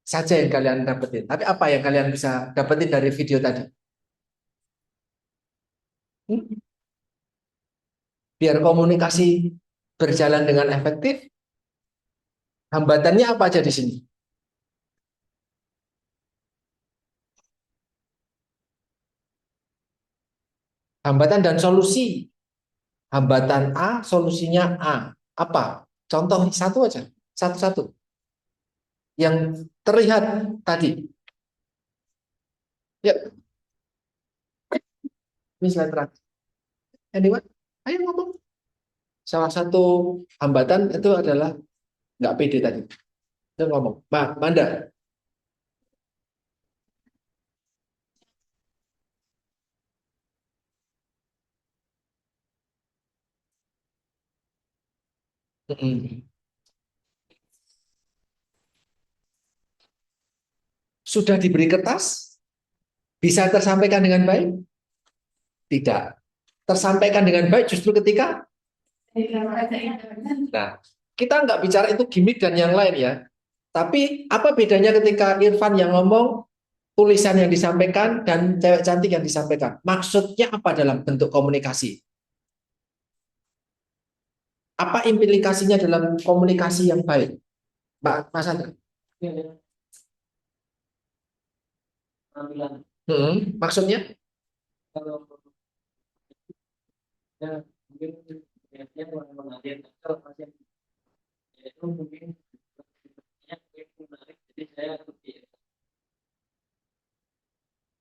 saja yang kalian dapetin. Tapi apa yang kalian bisa dapetin dari video tadi? Hmm? Biar komunikasi berjalan dengan efektif, hambatannya apa aja di sini? Hambatan dan solusi. Hambatan A, solusinya A. Apa? Contoh satu aja. Satu-satu. Yang terlihat tadi. Ya, ini slide terakhir. Anyone? Ayo ngomong. Salah satu hambatan itu adalah nggak pede tadi. Itu ngomong. Manda. Mm-mm. Sudah diberi kertas? Bisa tersampaikan dengan baik? Tidak. Tersampaikan dengan baik justru ketika. Nah, kita nggak bicara itu gimmick dan yang lain ya. Tapi apa bedanya ketika Irfan yang ngomong, tulisan yang disampaikan, dan cewek cantik yang disampaikan? Maksudnya apa dalam bentuk komunikasi? Apa implikasinya dalam komunikasi yang baik? Mbak Mas Andra? Maksudnya? Kalau ya, mungkin dia kurang mengalir kalau pasien itu mungkin menarik jadi saya lebih.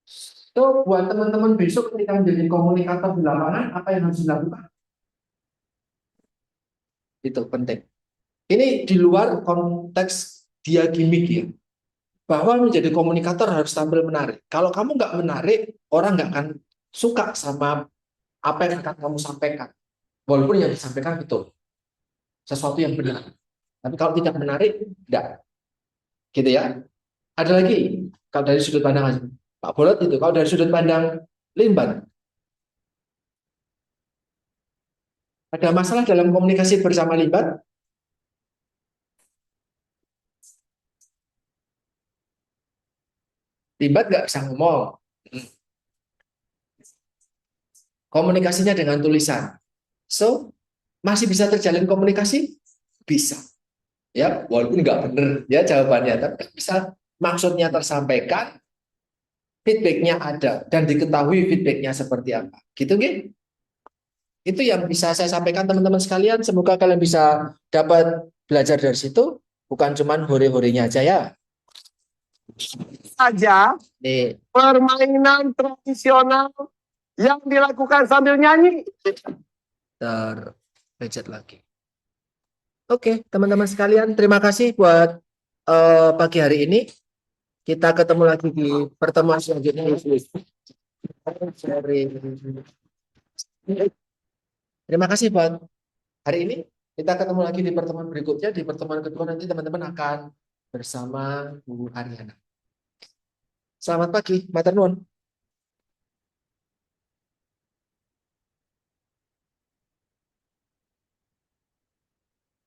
So, buat teman-teman besok ketika menjadi komunikator di lapangan, apa yang harus dilakukan? Itu penting. Ini di luar konteks dia gimmick ya. Bahwa menjadi komunikator harus tampil menarik. Kalau kamu nggak menarik, orang nggak akan suka sama apa yang akan kamu sampaikan. Walaupun yang disampaikan betul. Sesuatu yang benar. Tapi kalau tidak menarik, tidak. Gitu ya. Ada lagi, kalau dari sudut pandang Pak Bolot itu, kalau dari sudut pandang Limban, ada masalah dalam komunikasi bersama Limban? Limbat nggak bisa ngomong. Komunikasinya dengan tulisan. So, masih bisa terjalin komunikasi? Bisa. Ya, walaupun nggak benar ya jawabannya, tapi bisa maksudnya tersampaikan, feedbacknya ada, dan diketahui feedbacknya seperti apa. Gitu, gitu. Itu yang bisa saya sampaikan teman-teman sekalian. Semoga kalian bisa dapat belajar dari situ. Bukan cuman hore-horenya aja ya. Saja Nih, permainan tradisional yang dilakukan sambil nyanyi. terpencet lagi. Oke, teman-teman sekalian, terima kasih buat pagi hari ini. Kita ketemu lagi di pertemuan selanjutnya. Terima kasih buat hari ini. Kita ketemu lagi di pertemuan berikutnya. Di pertemuan kedua nanti teman-teman akan bersama Bu Ariana. Selamat pagi, matur nuwun.